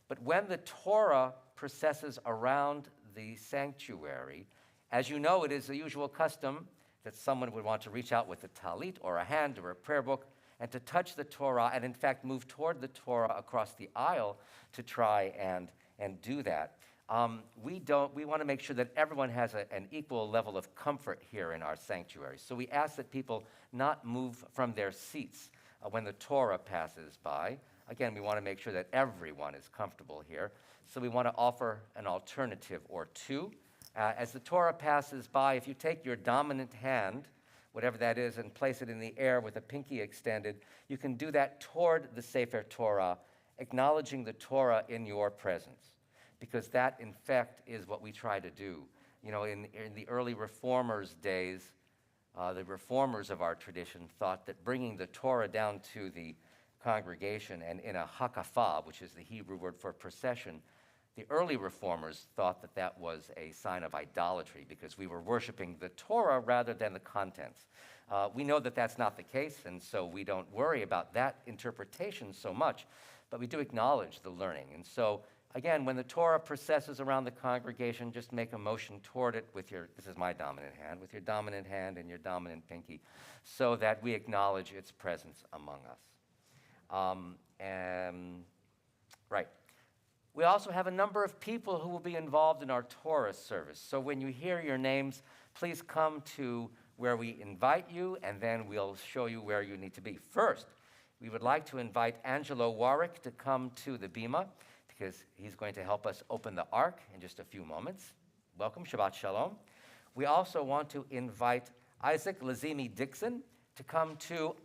But when the Torah processes around the sanctuary, as you know, it is the usual custom that someone would want to reach out with a talit or a hand or a prayer book and to touch the Torah and, in fact, move toward the Torah across the aisle to try and do that. We want to make sure that everyone has an equal level of comfort here in our sanctuary. So we ask that people not move from their seats when the Torah passes by. Again, we want to make sure that everyone is comfortable here. So we want to offer an alternative or two. As the Torah passes by, if you take your dominant hand, whatever that is, and place it in the air with a pinky extended, you can do that toward the Sefer Torah, acknowledging the Torah in your presence. Because that, in fact, is what we try to do. You know, in the early reformers' days, the reformers of our tradition thought that bringing the Torah down to the congregation and in a hakafah, which is the Hebrew word for procession, the early reformers thought that that was a sign of idolatry because we were worshiping the Torah rather than the contents. We know that that's not the case, and so we don't worry about that interpretation so much, but we do acknowledge the learning. And so, again, when the Torah processes around the congregation, just make a motion toward it with your, this is my dominant hand, with your dominant hand and your dominant pinky, so that we acknowledge its presence among us. Right. We also have a number of people who will be involved in our Torah service. So when you hear your names, please come to where we invite you, and then we'll show you where you need to be. First, we would like to invite Angelo Warwick to come to the Bima, because he's going to help us open the Ark in just a few moments. Welcome, Shabbat Shalom. We also want to invite Isaac Lazimy Dixon to come to,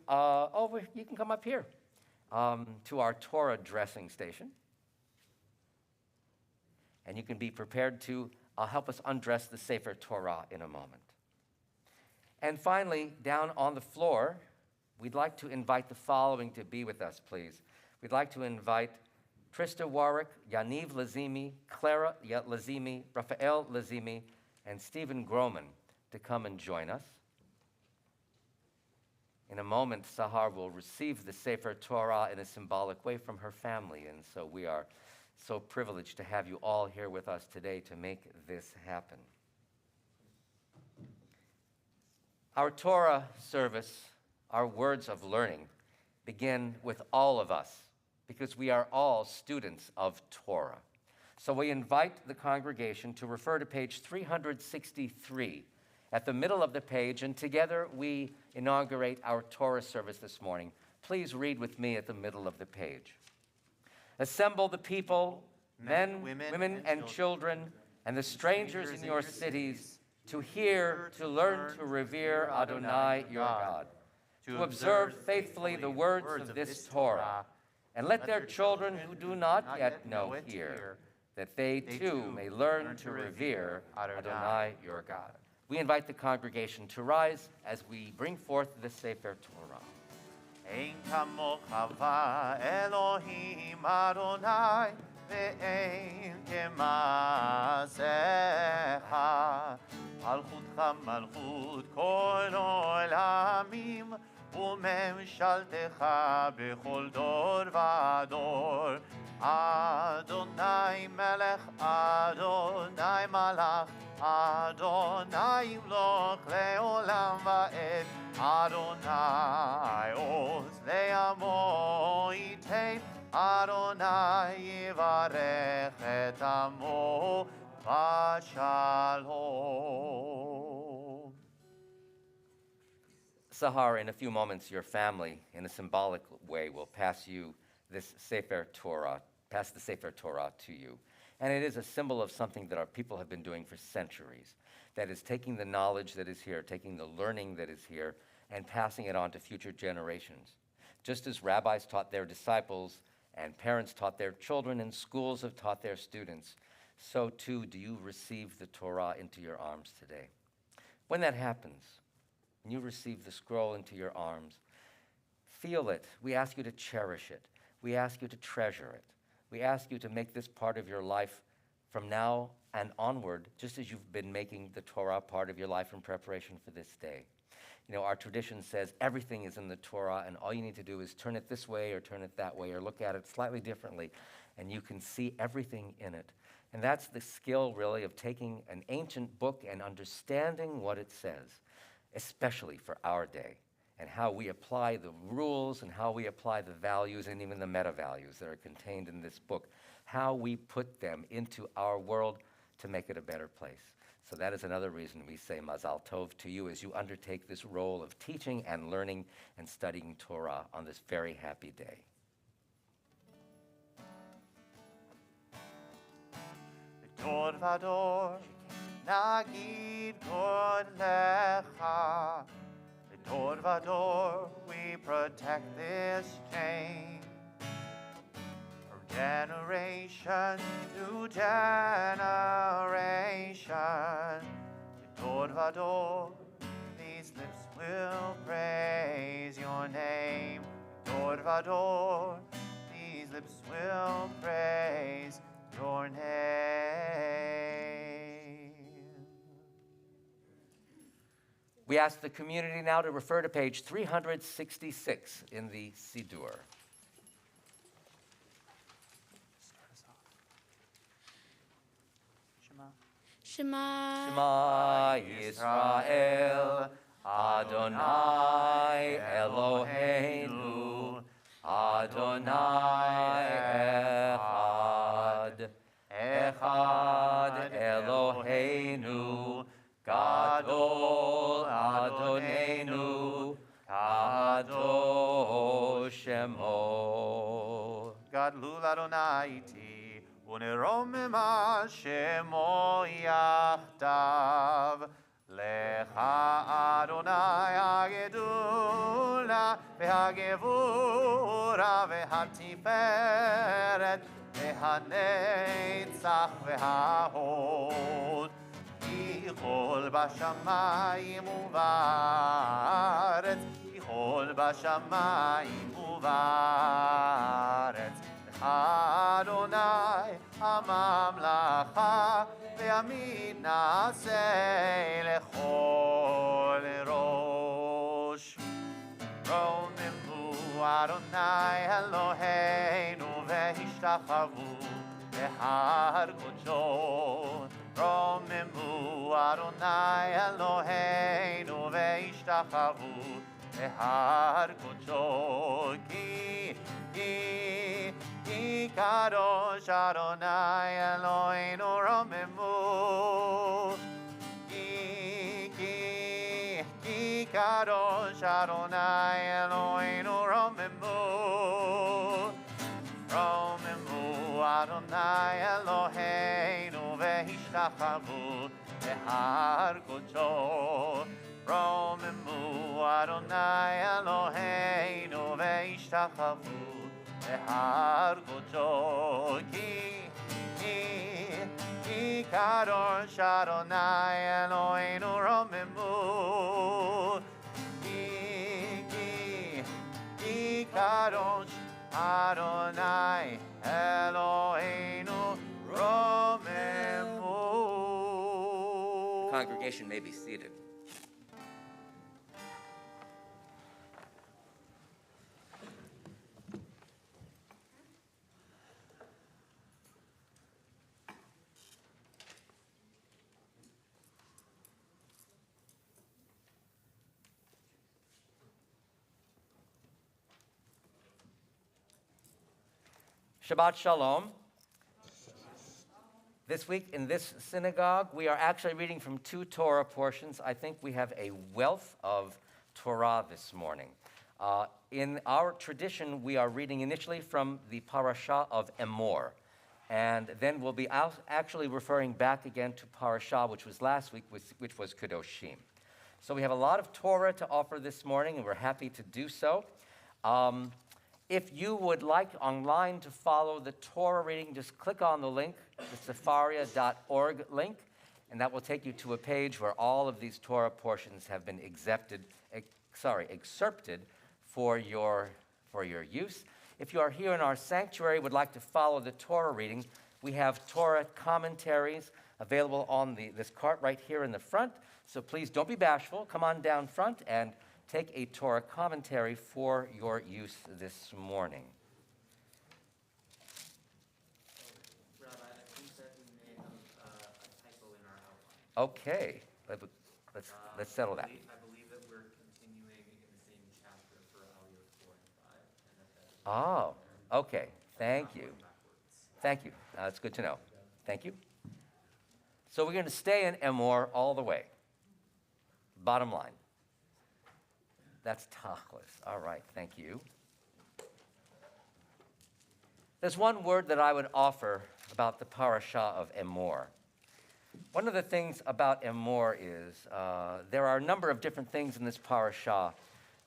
you can come up here, to our Torah dressing station. And you can be prepared to help us undress the Sefer Torah in a moment. And finally, down on the floor, we'd like to invite the following to be with us, please. We'd like to invite Trista Warwick, Yaniv Lazimy, Clara Lazimy, Raphael Lazimy, and Stephen Groman to come and join us. In a moment, Sahar will receive the Sefer Torah in a symbolic way from her family, and so we are so privileged to have you all here with us today to make this happen. Our Torah service, our words of learning, begin with all of us, because we are all students of Torah. So we invite the congregation to refer to page 363 at the middle of the page, and together we inaugurate our Torah service this morning. Please read with me at the middle of the page. Assemble the people, men, women, and children, and the strangers in your cities, to hear, to learn, to revere Adonai your God, to observe faithfully the words of this Torah, and let their children who do not yet know hear, that they too may learn to revere Adonai your God. We invite the congregation to rise as we bring forth the Sefer Torah.
Ein kamocha Elohim Adonai ve'ein kemasecha Malchutcha malchut kol olamim וממשלתך בכל דור ודור. אדוני מלך, אדוני מלך, אדוני ימלוך לעולם ועד. אדוני עוז לעמו ייתן, אדוני יברך את עמו בשלום.
Sahar, in a few moments, your family, in a symbolic way, will pass you this Sefer Torah, pass the Sefer Torah to you. And it is a symbol of something that our people have been doing for centuries. That is taking the knowledge that is here, taking the learning that is here, and passing it on to future generations. Just as rabbis taught their disciples, and parents taught their children, and schools have taught their students, so too do you receive the Torah into your arms today. When that happens, when you receive the scroll into your arms, feel it. We ask you to cherish it. We ask you to treasure it. We ask you to make this part of your life from now and onward, just as you've been making the Torah part of your life in preparation for this day. You know, our tradition says everything is in the Torah, and all you need to do is turn it this way or turn it that way or look at it slightly differently, and you can see everything in it. And that's the skill, really, of taking an ancient book and understanding what it says, especially for our day, and how we apply the rules and how we apply the values and even the meta-values that are contained in this book, how we put them into our world to make it a better place. So that is another reason we say Mazal Tov to you as you undertake this role of teaching and learning and studying Torah on this very happy day.
Dor vador, nagid god lecha. Dor vador, we protect this chain. From generation to generation. Dor vador, these lips will praise your name. Dor vador, these lips will praise your name.
We ask the community now to refer to page 366 in the Siddur.
Shema.
Shema Yisrael, Adonai Eloheinu, Adonai Echad. Echad Eloheinu, Gadol Adonenu, Kadosh Shemo.
Gadlu Adonai iti, uneromema shemo yachtav. Lecha Adonai agedula, ve'hagevura, ve'hatiferet, ve'hanetzach, ve'hahod. Yichol b'shamayim u'va'aretz, Yichol b'shamayim u'va'aretz. Adonai הממלכה וימין נעשה לכל ראש. רוממו אדוני אלוהינו והשתחוו בהר קודשו. רוממו אדוני אלוהינו והשתחוו בהר קודשו. כי קדוש אדוני אלוהינו רוממו. כי קדוש אדוני אלוהינו רוממו. רוממו אדוני אלוהינו והשתחוו בהר קודשו. רוממו אדוני אלוהינו והשתחוו בהר קודשו. כי קדוש אדוני אלוהינו רוממו. כי קדוש אדוני אלוהינו רוממו.
Congregation may be seated. Shabbat Shalom. This week in this synagogue, we are actually reading from two Torah portions. I think we have a wealth of Torah this morning. In our tradition, we are reading initially from the parasha of Emor, and then we'll be actually referring back again to parasha, which was last week, which was Kedoshim. So we have a lot of Torah to offer this morning, and we're happy to do so. If you would like online to follow the Torah reading, just click on the link, the sefaria.org link, and that will take you to a page where all of these Torah portions have been excerpted for your use. If you are here in our sanctuary, would like to follow the Torah reading, We have Torah commentaries available on this cart right here in the front. So please don't be bashful. Come on down front and take a Torah commentary for your use this morning.
Rabbi, I think that we may have a typo in our outline.
Okay, let's settle that.
I believe that we're continuing in the same chapter for Iyar 4 and 5. And that
Oh, okay. Thank you. Thank you. That's good to know. Thank you. So we're going to stay in Emor all the way. Bottom line. That's tachlis. All right, thank you. There's one word that I would offer about the parasha of Emor. One of the things about Emor is there are a number of different things in this parasha.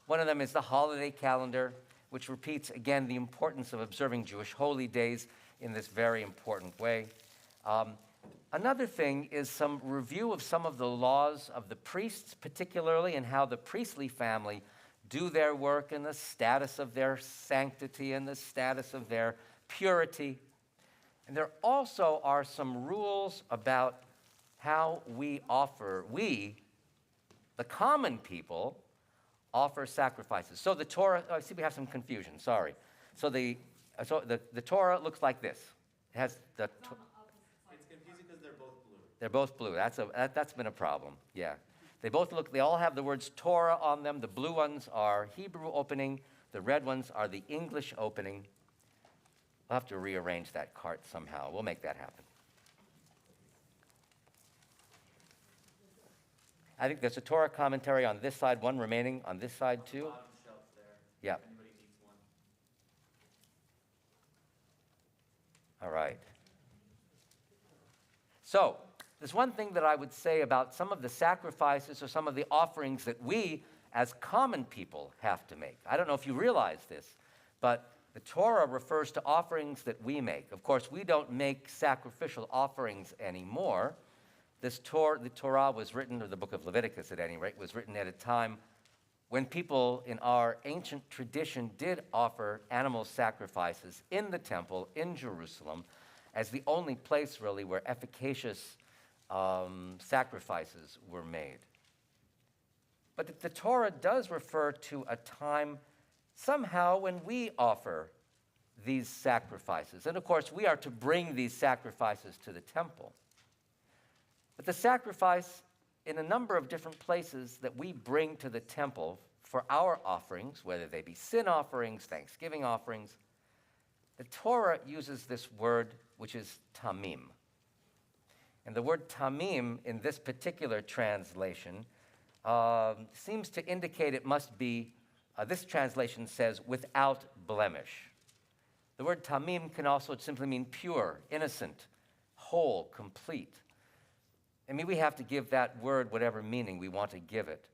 One of them is the holiday calendar, which repeats again the importance of observing Jewish holy days in this very important way. Another thing is some review of some of the laws of the priests, particularly, and how the priestly family do their work and the status of their sanctity and the status of their purity. And there also are some rules about how we, the common people, offer sacrifices. So the Torah, I see we have some confusion, sorry. So the Torah looks like this. It has the...
it's confusing because they're both blue.
They're both blue. That's been a problem, yeah. They all have the words Torah on them. The blue ones are Hebrew opening. The red ones are the English opening. We'll have to rearrange that cart somehow. We'll make that happen. I think there's a Torah commentary on this side, one remaining on this side too.
Bottom shelf there.
Yeah.
If anybody needs one.
All right. So, there's one thing that I would say about some of the sacrifices or some of the offerings that we as common people have to make. I don't know if you realize this, but the Torah refers to offerings that we make. Of course, we don't make sacrificial offerings anymore. The Torah was written, or the book of Leviticus at any rate, was written at a time when people in our ancient tradition did offer animal sacrifices in the temple in Jerusalem as the only place really where efficacious sacrifices were made. But the Torah does refer to a time somehow when we offer these sacrifices. And of course, we are to bring these sacrifices to the temple. But the sacrifice in a number of different places that we bring to the temple for our offerings, whether they be sin offerings, thanksgiving offerings, the Torah uses this word which is tamim. And the word tamim in this particular translation seems to indicate it must be, this translation says, without blemish. The word tamim can also simply mean pure, innocent, whole, complete. I mean, we have to give that word whatever meaning we want to give it.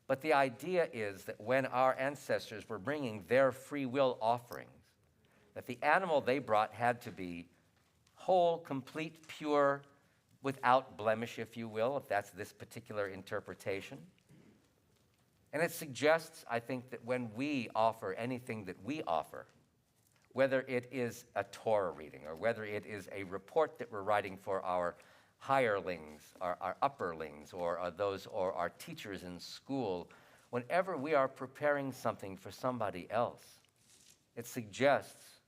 But the idea is that when our ancestors were bringing their free will offerings, that the animal they brought had to be whole, complete, pure, without blemish, if you will, if that's this particular interpretation. And it suggests, I think, that when we offer anything that we offer, whether it is a Torah reading or whether it is a report that we're writing for our hirelings, our upperlings, or our teachers in school, whenever we are preparing something for somebody else, it suggests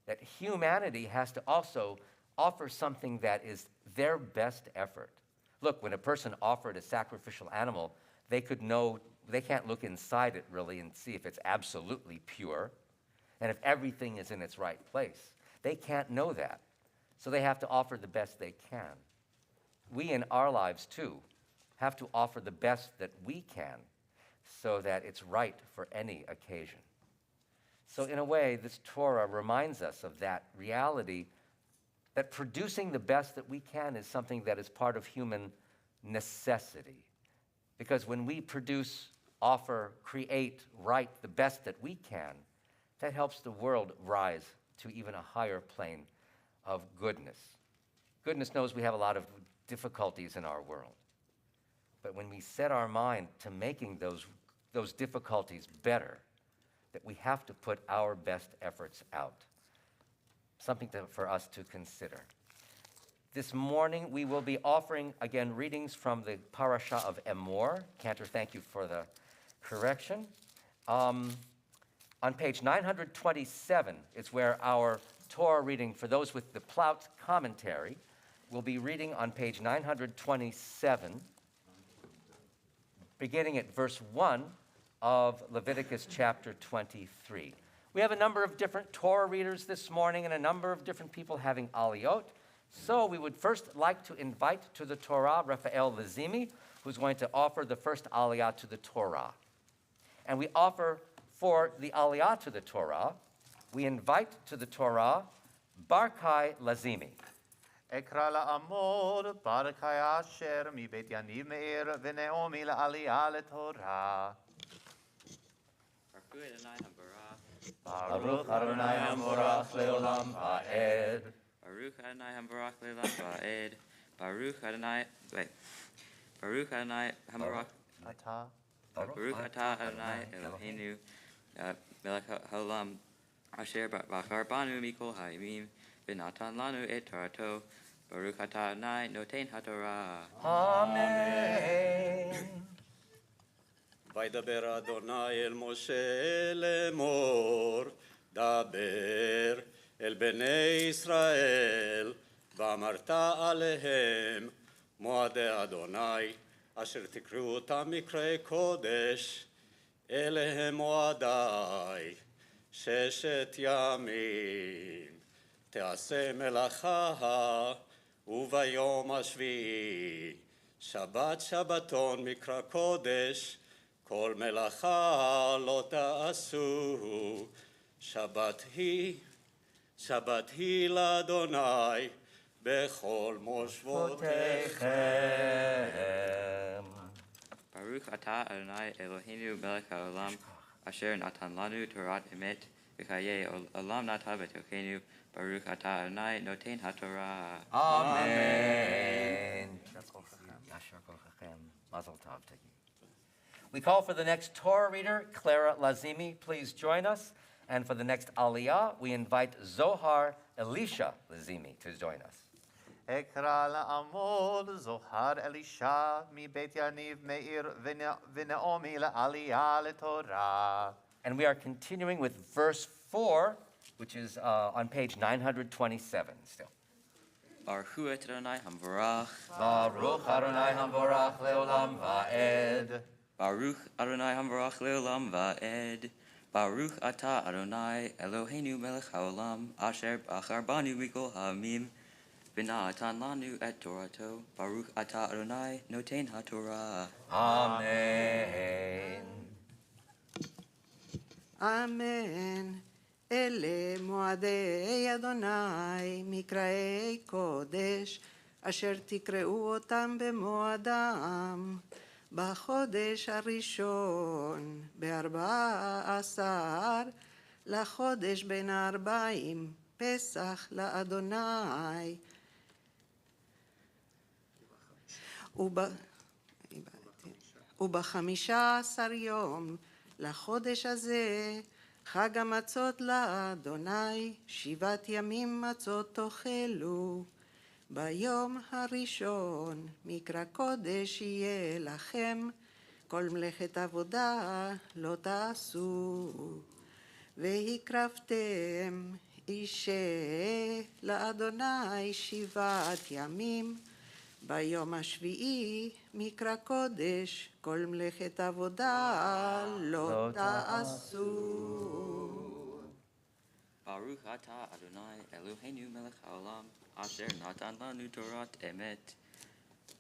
that humanity has to also offer something that is their best effort. Look, when a person offered a sacrificial animal, they can't look inside it really and see if it's absolutely pure and if everything is in its right place. They can't know that. So they have to offer the best they can. We in our lives, too, have to offer the best that we can so that it's right for any occasion. So in a way, this Torah reminds us of that reality that producing the best that we can is something that is part of human necessity. Because when we produce, offer, create, write the best that we can, that helps the world rise to even a higher plane of goodness. Goodness knows we have a lot of difficulties in our world. But when we set our mind to making those difficulties better, that we have to put our best efforts out. Something for us to consider. This morning we will be offering, again, readings from the parasha of Emor. Cantor, thank you for the correction. On page 927 is where our Torah reading, for those with the Plout commentary, will be reading on page 927, beginning at verse 1 of Leviticus chapter 23. We have a number of different Torah readers this morning and a number of different people having aliyot. So we would first like to invite to the Torah Raphael Lazimy, who's going to offer the first aliyah to the Torah. And we offer for the aliyah to the Torah, we invite to the Torah Barkai Lazimy.
אקרא לעמוד ברכי אשר מבית יניב מאיר ונעמי לעלייה לתורה.
Baruch Adonai Hamborach Leolam Va'ed.
Baruch Adonai Hamborach Leolam Va'ed. Baruch Adonai Hamborach.
אתה
Baruch Atah Adonai Eloheinu Melech Haolam Asher Bachar Banu Mikol Hayimim V'natan Lanu Et Torato Baruch Atah Adonai Noten HaTorah.
Amen.
וידבר אדוני אל משה לאמור, דבר אל בני ישראל, ואמרת עליהם מועדי אדוני, אשר תקראו אותם מקראי קודש, אלה הם מועדי, 6 ימים, תעשה מלאכה, וביום השביעי, שבת שבתון מקרא קודש, כל מלאכה לא תעשו, שבת היא לאדוני בכל מושבותיכם.
Baruch Atah Adonai Eloheinu Melech Haolam Asher Natan Lanu Torat Emet V'chayei Olam Nata B'tochenu Baruch Atah Adonai Noten HaTorah.
Amen. Mazel tov to you. We call for the next Torah reader, Clara Lazimy. Please join us. And for the next Aliyah, we invite Zohar Elisha Lazimy to join us.
אקרא לעמוד זוהר אלישע מבית יניב מאיר ונעמי לעלייה לתורה.
And we are continuing with verse 4, which is on page 927 still.
Baruch Adonai Hamborach.
Baruch Adonai Hamborach Leolam Va'ed.
Baruch Adonai Hamborach Leolam Va'ed. Baruch Atah Adonai Eloheinu Melech Haolam Asher Bachar Banu Mikol Ha'amim V'natan Lanu Et Torato Baruch Atah Adonai Noten HaTorah.
Amen.
אמן. אלה מועדי אדוני, מקראי קודש, אשר תקראו אותם במועדם, בחודש הראשון, ב14 לחודש בין 40, פסח לאדוני. וב15 יום לחודש הזה, חג המצות לאדוני, 7 ימים מצות תאכלו. ביום הראשון מקרא קודש יהיה לכם, כל מלאכת עבודה לא תעשו. והקרבתם אישה לאדוני 7 ימים, ביום השביעי מקרא קודש, כל מלאכת עבודה לא תעשו.
Baruch Atah Adonai Eloheinu Melech Haolam Asher Natan Lanu Torat Emet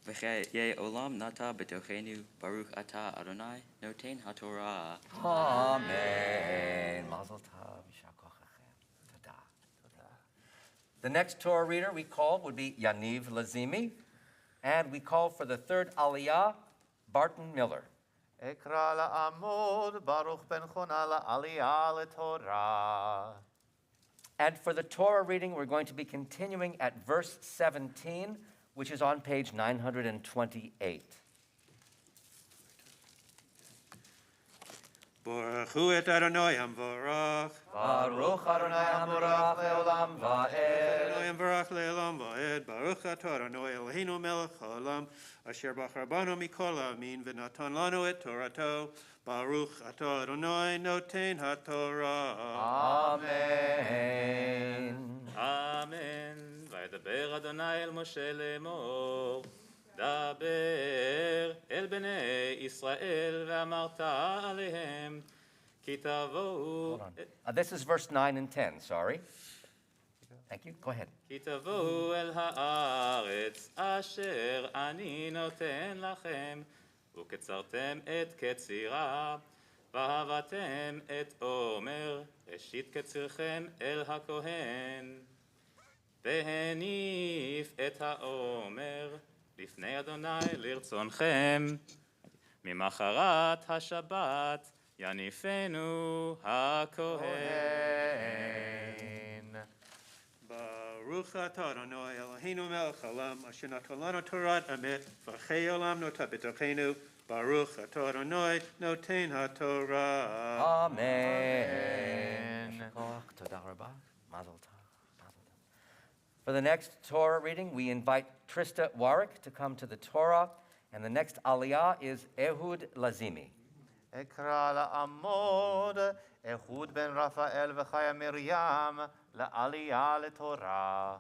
V'chayei Olam Nata B'tochenu Baruch Atah Adonai Noten HaTorah.
Amen. Mazel tov. Yishar kochachem. Todah. The next Torah reader we call would be Yaniv Lazimy. And we call for the third Aliyah, Barton Miller.
אקרא לעמוד ברוך בן חונה לעלייה לתורה.
And for the Torah reading, we're going to be continuing at verse 17, which is on page 928.
Baruchu et Adonai Hamvorach.
Baruch Adonai Hamorach leolam va'ed.
Adonai Hamvorach le'olam va'ed. Baruch atah Adonai Eloheinu melech haolam. Asher bachar banu mikol ha'amin v'natan lanu et Torato. Baruch atah Adonai noten haTorah.
Amen.
אמן. וידבר אדוני אל משה לאמור, דבר אל בני ישראל ואמרת עליהם, כי תבואו...
Hold on. This is verse 9 and 10, sorry. Thank you. Go ahead.
כי תבואו אל הארץ אשר אני נותן לכם, וקצרתם את קצירה, ואהבתם את עומר, ראשית קצירכם אל הכהן. והניף את העומר לפני אדוני לרצונכם. ממחרת השבת יניפנו הכהן.
Baruch atah Adonai Eloheinu melech haolam. Asher natan lanu Torat emet. V'chei olam notat b'tochenu. Baruch atah Adonai noten haTorah.
Amen. Toda rabba. Mazel tov. For the next Torah reading, we invite Trista Warwick to come to the Torah, and the next aliyah is Ehud Lazimy.
אקרא לעמוד, איחוד בין רפאל וחיה מרים, לעלייה לתורה.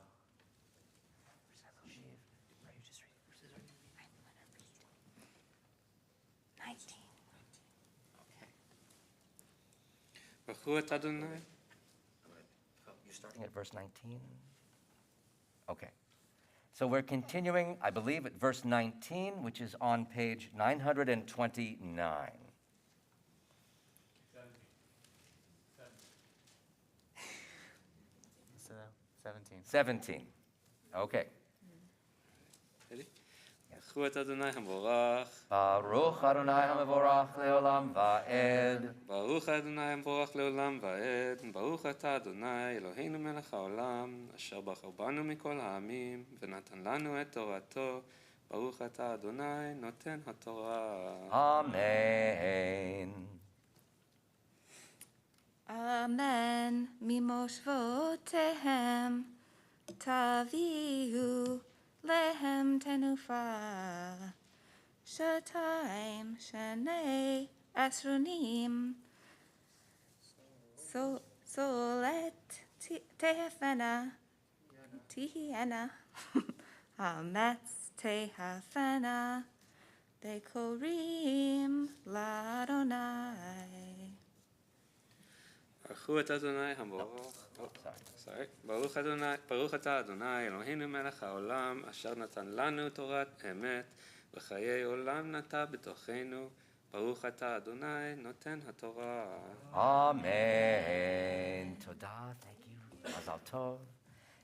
ברכו את אדוני.
You're starting at verse 19? Okay. So we're continuing, I believe, at verse 19, which is on page 929. 17. Okay.
ברכו את אדוני המבורך.
Baruch Adonai HaMevorach leolam va'ed.
ברוך אדוני המבורך לעולם ועד. ברוך אתה אדוני אלוהינו מלך העולם, אשר בחר בנו מכל העמים, ונתן לנו את תורתו. ברוך אתה אדוני נותן התורה.
Amen.
אמן. ממושבותיהם תביאו להם תנופה. שתיים שני עשרונים. סולת תהפנה. אמץ תהפנה. בקוראים לאדוני.
ברכו את אדוני המבורך. ברוך אתה אדוני אלוהינו מלך העולם, אשר נתן לנו תורת אמת, וחיי עולם נטע בתוכנו. ברוך אתה אדוני נותן התורה.
Amen. Todah, thank you. Mazal tov.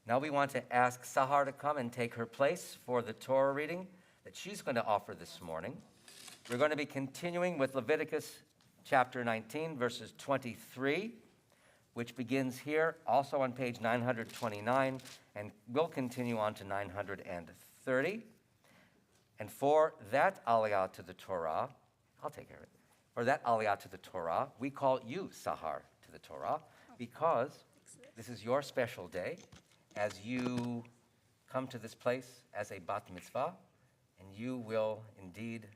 Now we want to ask Sahar to come and take her place for the Torah reading that she's going to offer this morning. We're going to be continuing with Leviticus chapter 19, verses 23, which begins here, also on page 929, and will continue on to 930. And for that aliyah to the Torah, I'll take care of it. For that aliyah to the Torah, we call you Sahar to the Torah, because this is your special day as you come to this place as a bat mitzvah, and you will indeed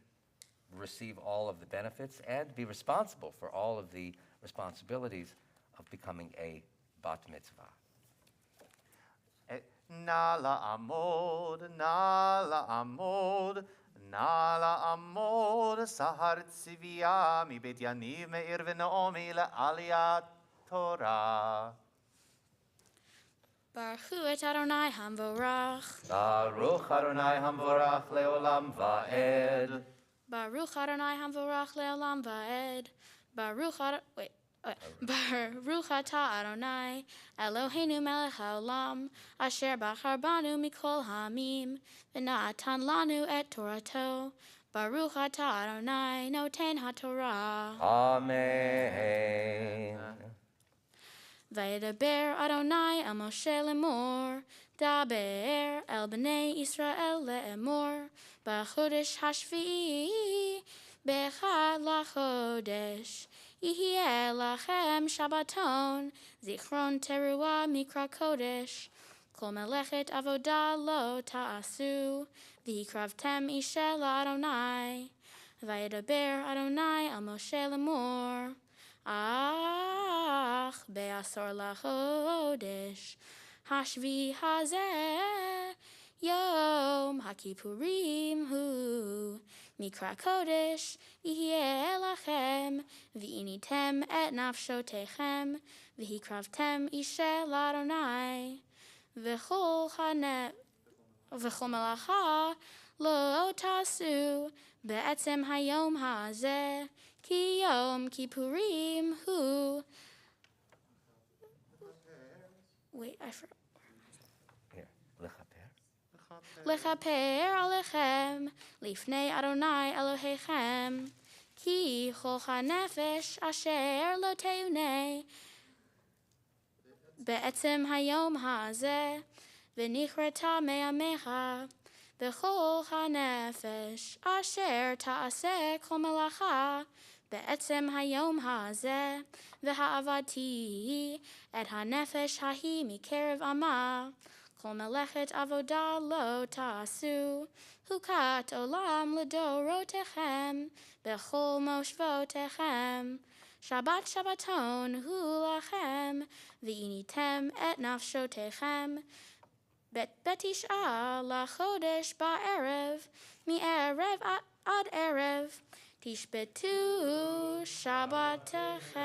receive all of the benefits and be responsible for all of the responsibilities of becoming a bat mitzvah.
נא לעמוד, נא לעמוד, נא לעמוד, סהר צביה מבית יניב מאיר ונעמי לעליית תורה.
ברכו את אדוני המבורך.
Baruch Adonai Hamvorach leolam va'ed.
Baruch Adonai hamvorach le'olam va'ed. Baruch atah Adonai Eloheinu melech haolam, asher bachar banu mikol ha'amim, v'natan lanu et torato. Baruch atah Adonai noten haTorah.
Amen.
Vaydaber Adonai el Moshe lemor, daber el bnei Israel le'emor, b'chodesh hashvi'i, b'echad lachodesh, יהיה לכם שבתון, זיכרון תרועה מקרא קודש. כל מלאכת עבודה לא תעשו, והקרבתם אישה לאדוני. וידבר אדוני אל משה לאמור, אך בעשור לחודש השביעי הזה, יום הכיפורים הוא, מקרא קודש יהיה לכם, ועיניתם את נפשותיכם, והקרבתם אישה לאדוני. וכל מלאכה לא תעשו בעצם היום הזה, כי יום כיפורים הוא. Wait, I forgot. לכפר עליכם לפני אדוני אלוהיכם, כי כל הנפש אשר לא תאונה בעצם היום הזה, ונכרת מעמך, וכל הנפש אשר תעשה כל מלאכה בעצם היום הזה, והעבדתי את הנפש ההיא מקרב עמה, כל מלאכת עבודה לא תעשו, חוקת עולם לדורותיכם, בכל מושבותיכם. שבת שבתון הוא לכם, ועיניתם את נפשותיכם, בתשעה לחודש בערב, מערב עד ערב, תשבתו שבתכם.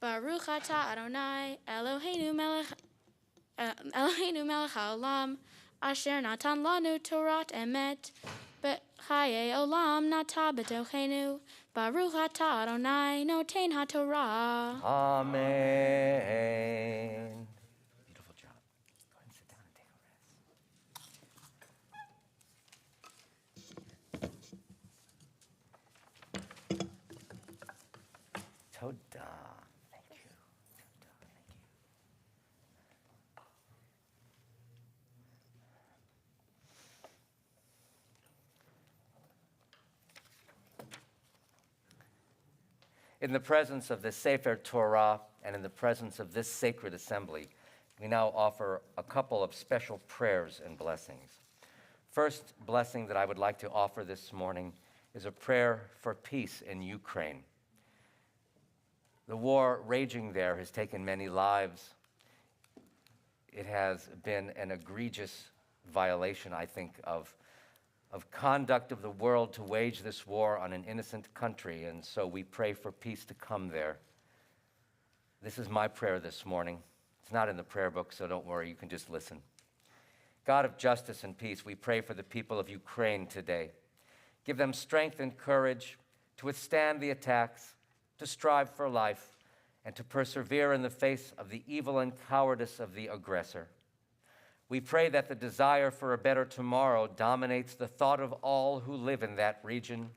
ברוך אתה אדוני אלוהינו מלך העולם, אשר נתן לנו תורת אמת, בחיי עולם נטע בתוכנו. ברוך אתה אדוני נותן התורה.
Amen. Beautiful job. Go ahead and sit down and take a rest. Toda. Thank you. Toda. Thank you. In the presence of the Sefer Torah and in the presence of this sacred assembly, we now offer a couple of special prayers and blessings. First blessing that I would like to offer this morning is a prayer for peace in Ukraine. The war raging there has taken many lives. It has been an egregious violation, I think, of conduct of the world to wage this war on an innocent country, and so we pray for peace to come there. This is my prayer this morning. It's not in the prayer book, so don't worry, you can just listen. God of justice and peace, we pray for the people of Ukraine today. Give them strength and courage to withstand the attacks, to strive for life, and to persevere in the face of the evil and cowardice of the aggressor. We pray that the desire for a better tomorrow dominates the thought of all who live in that region,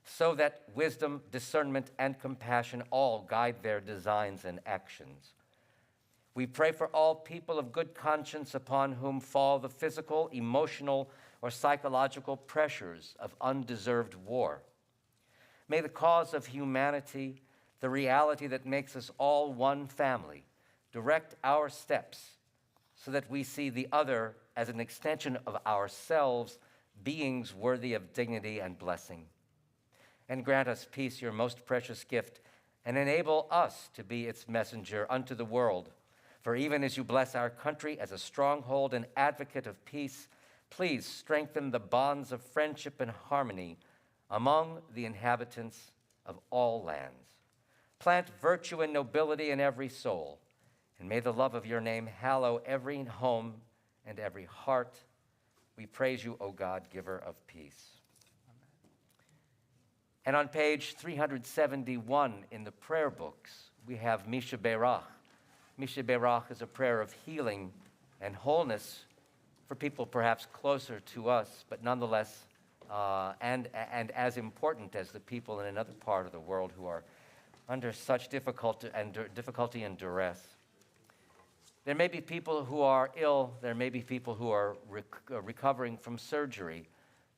so that wisdom, discernment, and compassion all guide their designs and actions. We pray for all people of good conscience upon whom fall the physical, emotional, or psychological pressures of undeserved war. May the cause of humanity, the reality that makes us all one family, direct our steps, so that we see the other as an extension of ourselves, beings worthy of dignity and blessing. And grant us peace, your most precious gift, and enable us to be its messenger unto the world. For even as you bless our country as a stronghold and advocate of peace, please strengthen the bonds of friendship and harmony among the inhabitants of all lands. Plant virtue and nobility in every soul, and may the love of your name hallow every home and every heart. We praise you, O God, giver of peace. Amen. And on page 371 in the prayer books, we have Misha Berach. Misha Berach is a prayer of healing and wholeness for people perhaps closer to us, but nonetheless, and as important as the people in another part of the world who are under such difficulty and duress. There may be people who are ill. There may be people who are recovering from surgery.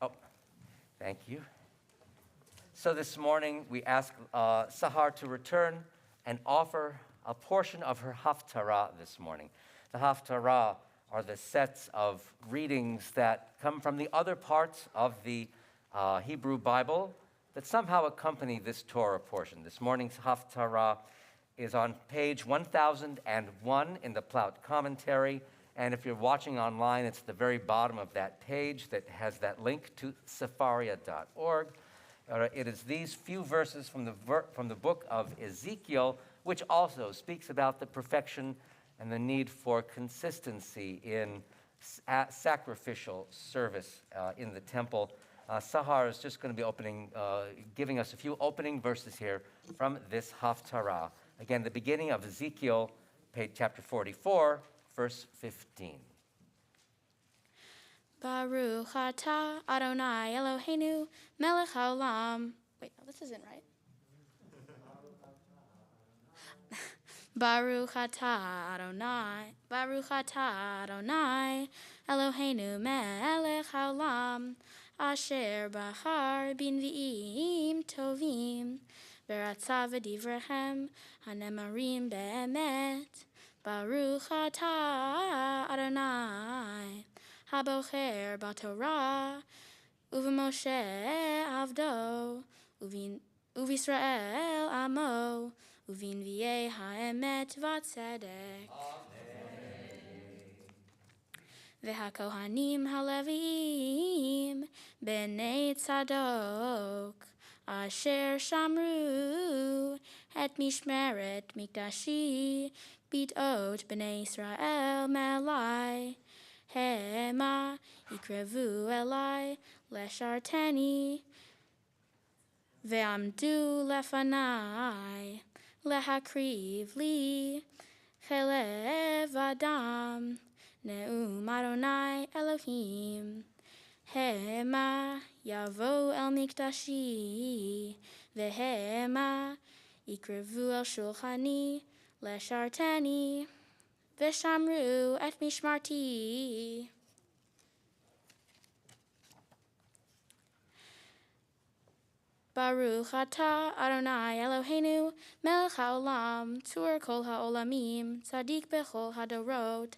Oh, thank you. So this morning, we ask Sahar to return and offer a portion of her Haftarah this morning. The Haftarah are the sets of readings that come from the other parts of the Hebrew Bible that somehow accompany this Torah portion. This morning's Haftarah is on page 1001 in the Plaut Commentary. And if you're watching online, it's the very bottom of that page that has that link to sefaria.org. It is these few verses from the book of Ezekiel, which also speaks about the perfection and the need for consistency in sacrificial service in the temple. Sahar is just going to be giving us a few opening verses here from this Haftarah. Again, the beginning of Ezekiel, page chapter 44, verse 15.
Baruch atah Adonai Eloheinu melech haolam. Wait, no, this isn't right. Baruch atah Adonai Eloheinu melech haolam asher bachar binviim tovim beratzav v'divrehem hanemarim be'emet. Baruch atah Adonai Habocher b'Torah, u'v'Moshe avdo, u'v'Yisrael amo, u'v'nvi'ei ha'emet v'tzedek. V'hakohanim haleviim b'nei tzadok, asher shamru et mishmeret mikdashi, bid'ot b'nei Yisrael me'alai. Hema יקרבו אליי לשרתני ועמדו לפניי להקריב לי חלב אדם נאום אדוני אלוהים. המה יבואו אל מקדשי והמה יקרבו אל שולחני לשרתני V'shamru et mishmarti. Baruch atah Adonai Eloheinu melech haolam tzur kol haolamim tzadik bechol hadorot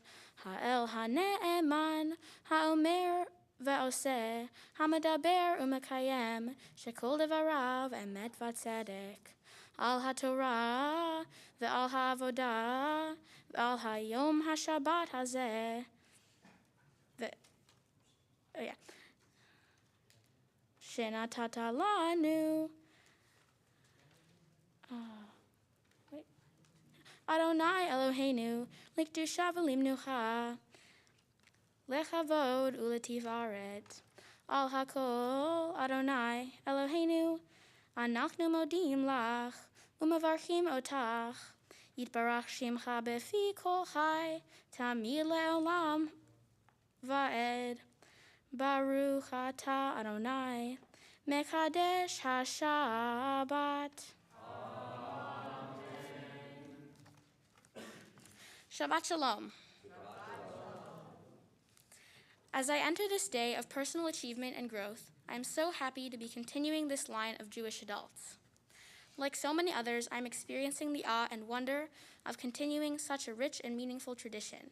ha'el ha'ne'eman ha'omer ve'oseh ha'medaber u'mekayem shekol devarav emet v'tzedek al ha'torah ve'al ha'avodah Al hayom hashabat hazeh. Shenatata lanu. Adonai Eloheinu likdusha v'limnucha lechavod uletivaret. Al hakol Adonai Eloheinu anachnu modim lach umavarchim otach. Yitbarach Shemcha befi kol chai, tamid le'olam va'ed. Baruch atah Adonai, mekadesh haShabbat. Shabbat Shalom. As I enter this day of personal achievement and growth, I am so happy to be continuing this line of Jewish adults. Like so many others, I'm experiencing the awe and wonder of continuing such a rich and meaningful tradition.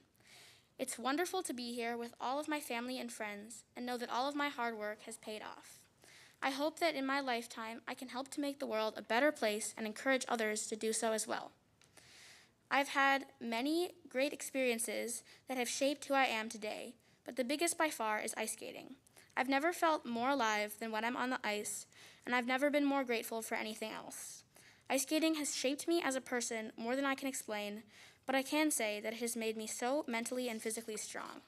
It's wonderful to be here with all of my family and friends and know that all of my hard work has paid off. I hope that in my lifetime, I can help to make the world a better place and encourage others to do so as well. I've had many great experiences that have shaped who I am today, but the biggest by far is ice skating. I've never felt more alive than when I'm on the ice, and I've never been more grateful for anything else. Ice skating has shaped me as a person more than I can explain, but I can say that it has made me so mentally and physically strong.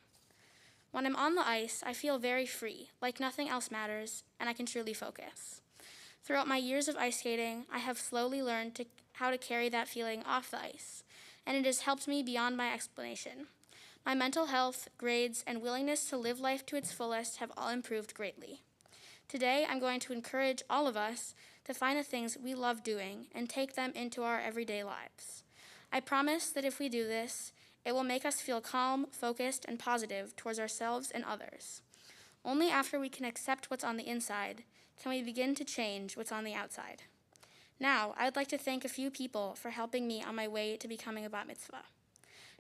When I'm on the ice, I feel very free, like nothing else matters, and I can truly focus. Throughout my years of ice skating, I have slowly learned how to carry that feeling off the ice, and it has helped me beyond my explanation. My mental health, grades, and willingness to live life to its fullest have all improved greatly. Today, I'm going to encourage all of us to find the things we love doing and take them into our everyday lives. I promise that if we do this, it will make us feel calm, focused, and positive towards ourselves and others. Only after we can accept what's on the inside can we begin to change what's on the outside. Now, I'd like to thank a few people for helping me on my way to becoming a bat mitzvah.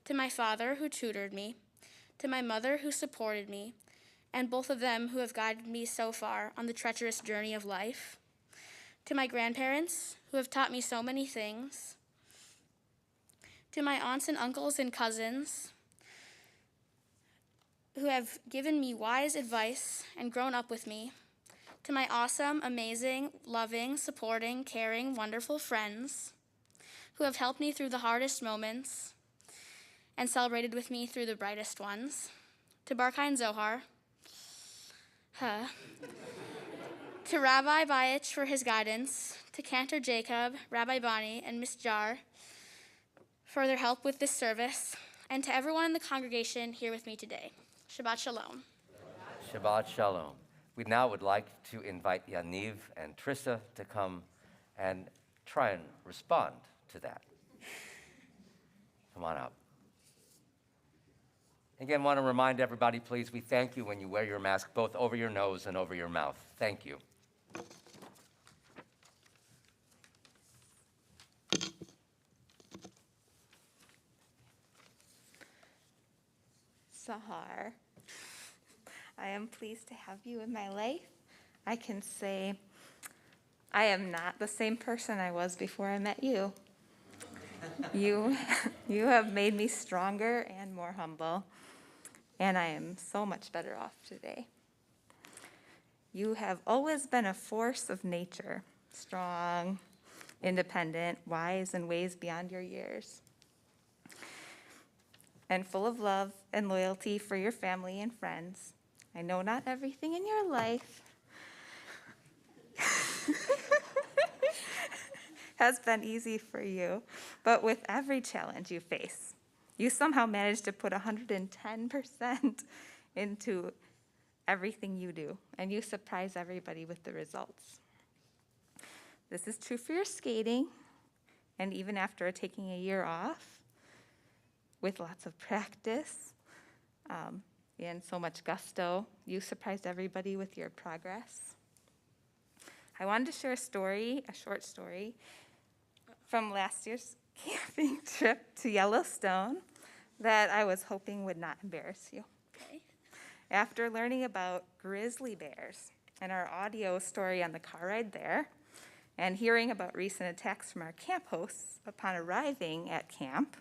To my father, who tutored me, to my mother, who supported me, and both of them who have guided me so far on the treacherous journey of life, to my grandparents, who have taught me so many things, to my aunts and uncles and cousins, who have given me wise advice and grown up with me, to my awesome, amazing, loving, supporting, caring, wonderful friends, who have helped me through the hardest moments and celebrated with me through the brightest ones, to Barkai and Zohar, to Rabbi Bayich for his guidance, to Cantor Jacob, Rabbi Bonnie, and Miss Jar for their help with this service, and to everyone in the congregation here with me today. Shabbat Shalom.
Shabbat Shalom. We now would like to invite Yaniv and Trissa to come and try and respond to that. Come on up. Again, want to remind everybody, please, we thank you when you wear your mask both over your nose and over your mouth. Thank you.
Sahar, I am pleased to have you in my life. I can say I am not the same person I was before I met you. You have made me stronger and more humble, and I am so much better off today. You have always been a force of nature, strong, independent, wise in ways beyond your years, and full of love and loyalty for your family and friends. I know not everything in your life has been easy for you, but with every challenge you face, you somehow manage to put 110% into everything you do, and you surprise everybody with the results. This is true for your skating, and even after taking a year off, with lots of practice and so much gusto, you surprised everybody with your progress. I wanted to share a short story from last year's camping trip to Yellowstone that I was hoping would not embarrass you.
Okay.
After learning about grizzly bears and our audio story on the car ride there, and hearing about recent attacks from our camp hosts upon arriving at camp,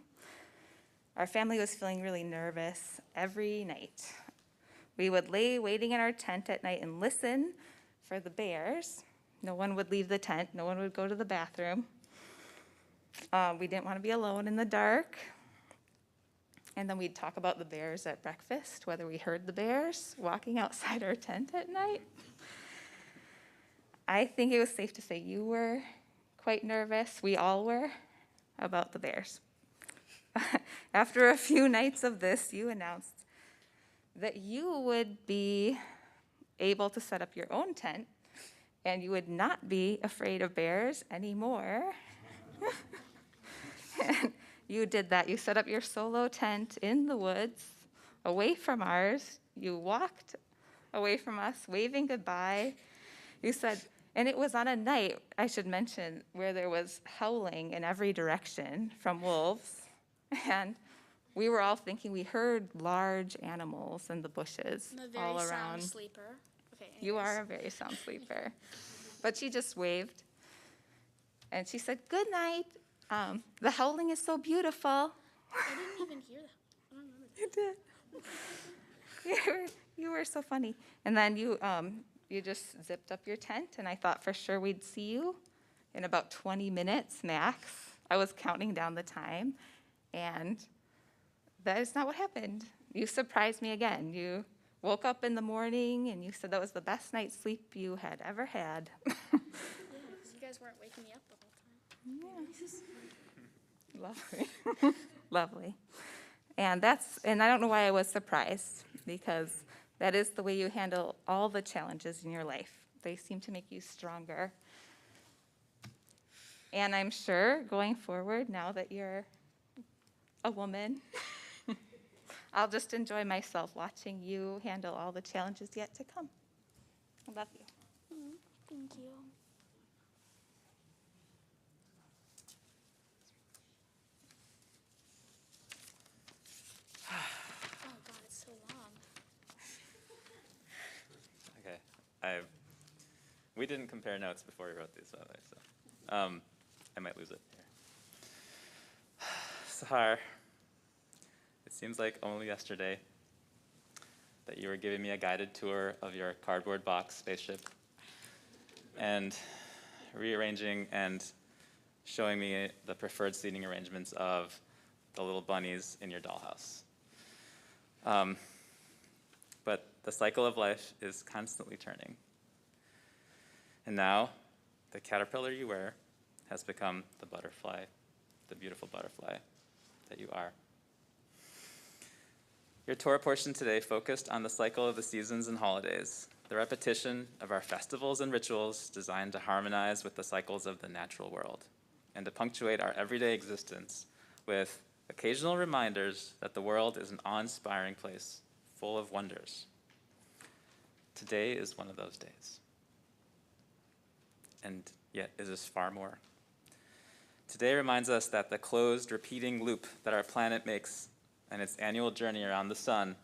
our family was feeling really nervous every night. We would lay waiting in our tent at night and listen for the bears. No one would leave the tent. No one would go to the bathroom. We didn't want to be alone in the dark. And then we'd talk about the bears at breakfast, whether we heard the bears walking outside our tent at night. I think it was safe to say you were quite nervous. We all were about the bears. After a few nights of this, you announced that you would be able to set up your own tent and you would not be afraid of bears anymore. And you did that. You set up your solo tent in the woods, away from ours. You walked away from us, waving goodbye. You said, and it was on a night, I should mention, where there was howling in every direction from wolves. And we were all thinking we heard large animals in the bushes all around.
I'm a very sound sleeper. Okay,
You are a very sound sleeper. But she just waved. And she said, good night. The howling is so beautiful.
I didn't even hear that. I don't remember that.
You did. You were so funny. And then you just zipped up your tent, and I thought for sure we'd see you in about 20 minutes max. I was counting down the time, and that is not what happened. You surprised me again. You woke up in the morning, and you said that was the best night's sleep you had ever had.
Yeah, because you guys weren't waking me up the whole time.
Yeah. Lovely. Lovely. And I don't know why I was surprised, because that is the way you handle all the challenges in your life. They seem to make you stronger. And I'm sure going forward, now that you're a woman, I'll just enjoy myself watching you handle all the challenges yet to come. I love you.
Thank you. Oh God, it's so long.
Okay, we didn't compare notes before we wrote these, by the way, so I might lose it here. Sahar, it seems like only yesterday that you were giving me a guided tour of your cardboard box spaceship and rearranging and showing me the preferred seating arrangements of the little bunnies in your dollhouse. But the cycle of life is constantly turning. And now, the caterpillar you wear has become the butterfly, the beautiful butterfly that you are. Your Torah portion today focused on the cycle of the seasons and holidays, the repetition of our festivals and rituals designed to harmonize with the cycles of the natural world, and to punctuate our everyday existence with occasional reminders that the world is an awe-inspiring place full of wonders. Today is one of those days. And yet it is far more. Today reminds us that the closed, repeating loop that our planet makes and its annual journey around the sun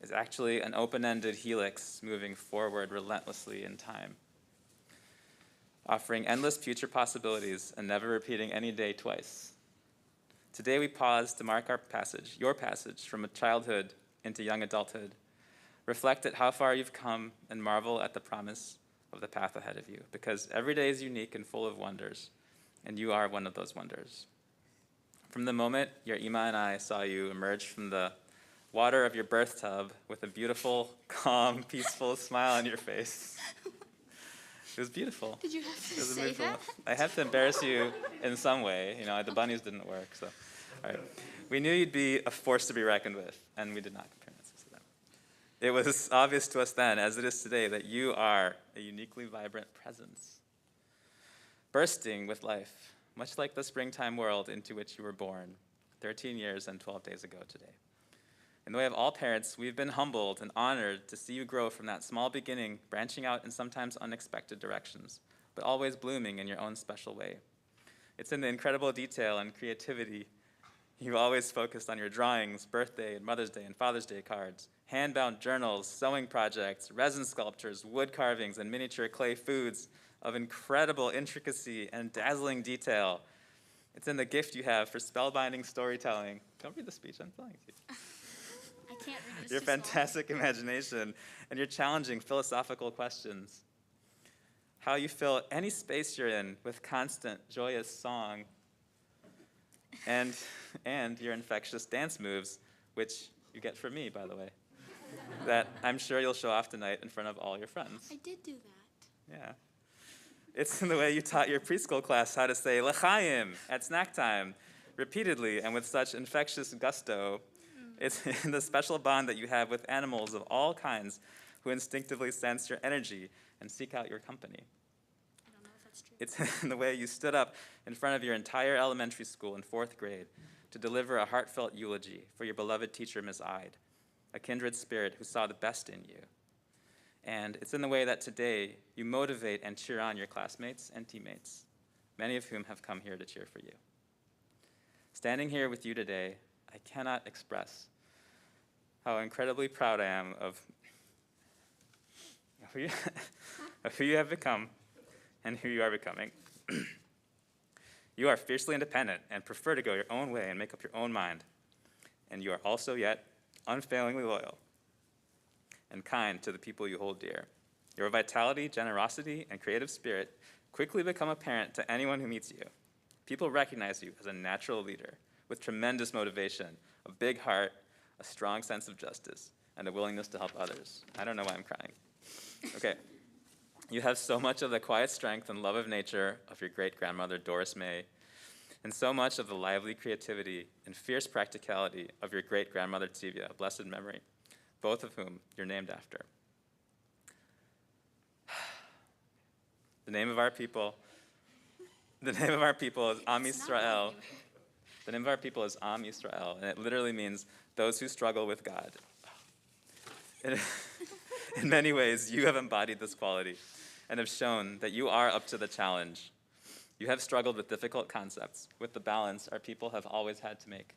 is actually an open-ended helix moving forward relentlessly in time, offering endless future possibilities and never repeating any day twice. Today we pause to mark our passage, your passage, from childhood into young adulthood. Reflect at how far you've come and marvel at the promise of the path ahead of you, because every day is unique and full of wonders, and you are one of those wonders. From the moment your Ima and I saw you emerge from the water of your birth tub with a beautiful, calm, peaceful smile on your face, it was beautiful.
Did you have to
It was
say
beautiful.
that?
I had to embarrass you in some way. You know, the bunnies didn't work, so. All right. We knew you'd be a force to be reckoned with, and we did not compare notes to them. It was obvious to us then, as it is today, that you are a uniquely vibrant presence, bursting with life, much like the springtime world into which you were born 13 years and 12 days ago today. In the way of all parents, we've been humbled and honored to see you grow from that small beginning, branching out in sometimes unexpected directions, but always blooming in your own special way. It's in the incredible detail and creativity. You've always focused on your drawings, birthday and Mother's Day and Father's Day cards, hand-bound journals, sewing projects, resin sculptures, wood carvings, and miniature clay foods of incredible intricacy and dazzling detail. It's in the gift you have for spellbinding storytelling. Don't read the speech, I'm telling you.
I can't read this.
Your fantastic imagination and your challenging philosophical questions. How you fill any space you're in with constant, joyous song. And your infectious dance moves, which you get from me, by the way, that I'm sure you'll show off tonight in front of all your friends.
I did do that.
Yeah. It's in the way you taught your preschool class how to say l'chaim at snack time, repeatedly and with such infectious gusto. It's in the special bond that you have with animals of all kinds who instinctively sense your energy and seek out your company.
I don't know if that's true.
It's in the way you stood up in front of your entire elementary school in 4th grade to deliver a heartfelt eulogy for your beloved teacher, Ms. Ide, a kindred spirit who saw the best in you. And it's in the way that today you motivate and cheer on your classmates and teammates, many of whom have come here to cheer for you. Standing here with you today, I cannot express how incredibly proud I am of who you have become and who you are becoming. You are fiercely independent and prefer to go your own way and make up your own mind. And you are also yet unfailingly loyal and kind to the people you hold dear. Your vitality, generosity, and creative spirit quickly become apparent to anyone who meets you. People recognize you as a natural leader with tremendous motivation, a big heart, a strong sense of justice, and a willingness to help others. I don't know why I'm crying. Okay. You have so much of the quiet strength and love of nature of your great-grandmother, Doris May, and so much of the lively creativity and fierce practicality of your great-grandmother Tzivia, of blessed memory, both of whom you're named after. The name of our people is Am Yisrael. The name of our people is Am Yisrael, and it literally means those who struggle with God. In many ways, you have embodied this quality and have shown that you are up to the challenge. You have struggled with difficult concepts, with the balance our people have always had to make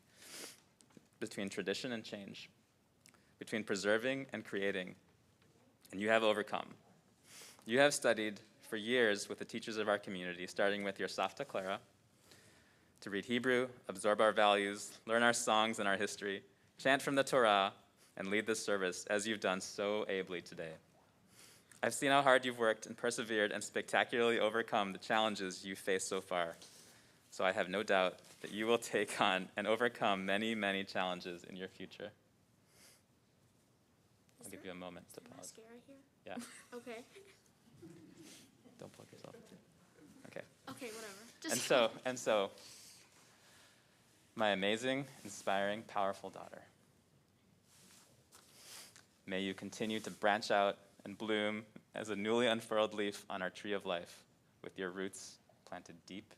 between tradition and change, between preserving and creating, and you have overcome. You have studied for years with the teachers of our community, starting with your Safta Clara, to read Hebrew, absorb our values, learn our songs and our history, chant from the Torah, and lead this service as you've done so ably today. I've seen how hard you've worked and persevered and spectacularly overcome the challenges you've faced so far. So I have no doubt that you will take on and overcome many, many challenges in your future. I'll give you a moment to pause.
Mascara here?
Yeah.
Okay.
Don't plug yourself. Okay.
Okay, whatever.
And so, my amazing, inspiring, powerful daughter, may you continue to branch out and bloom as a newly unfurled leaf on our tree of life, with your roots planted deep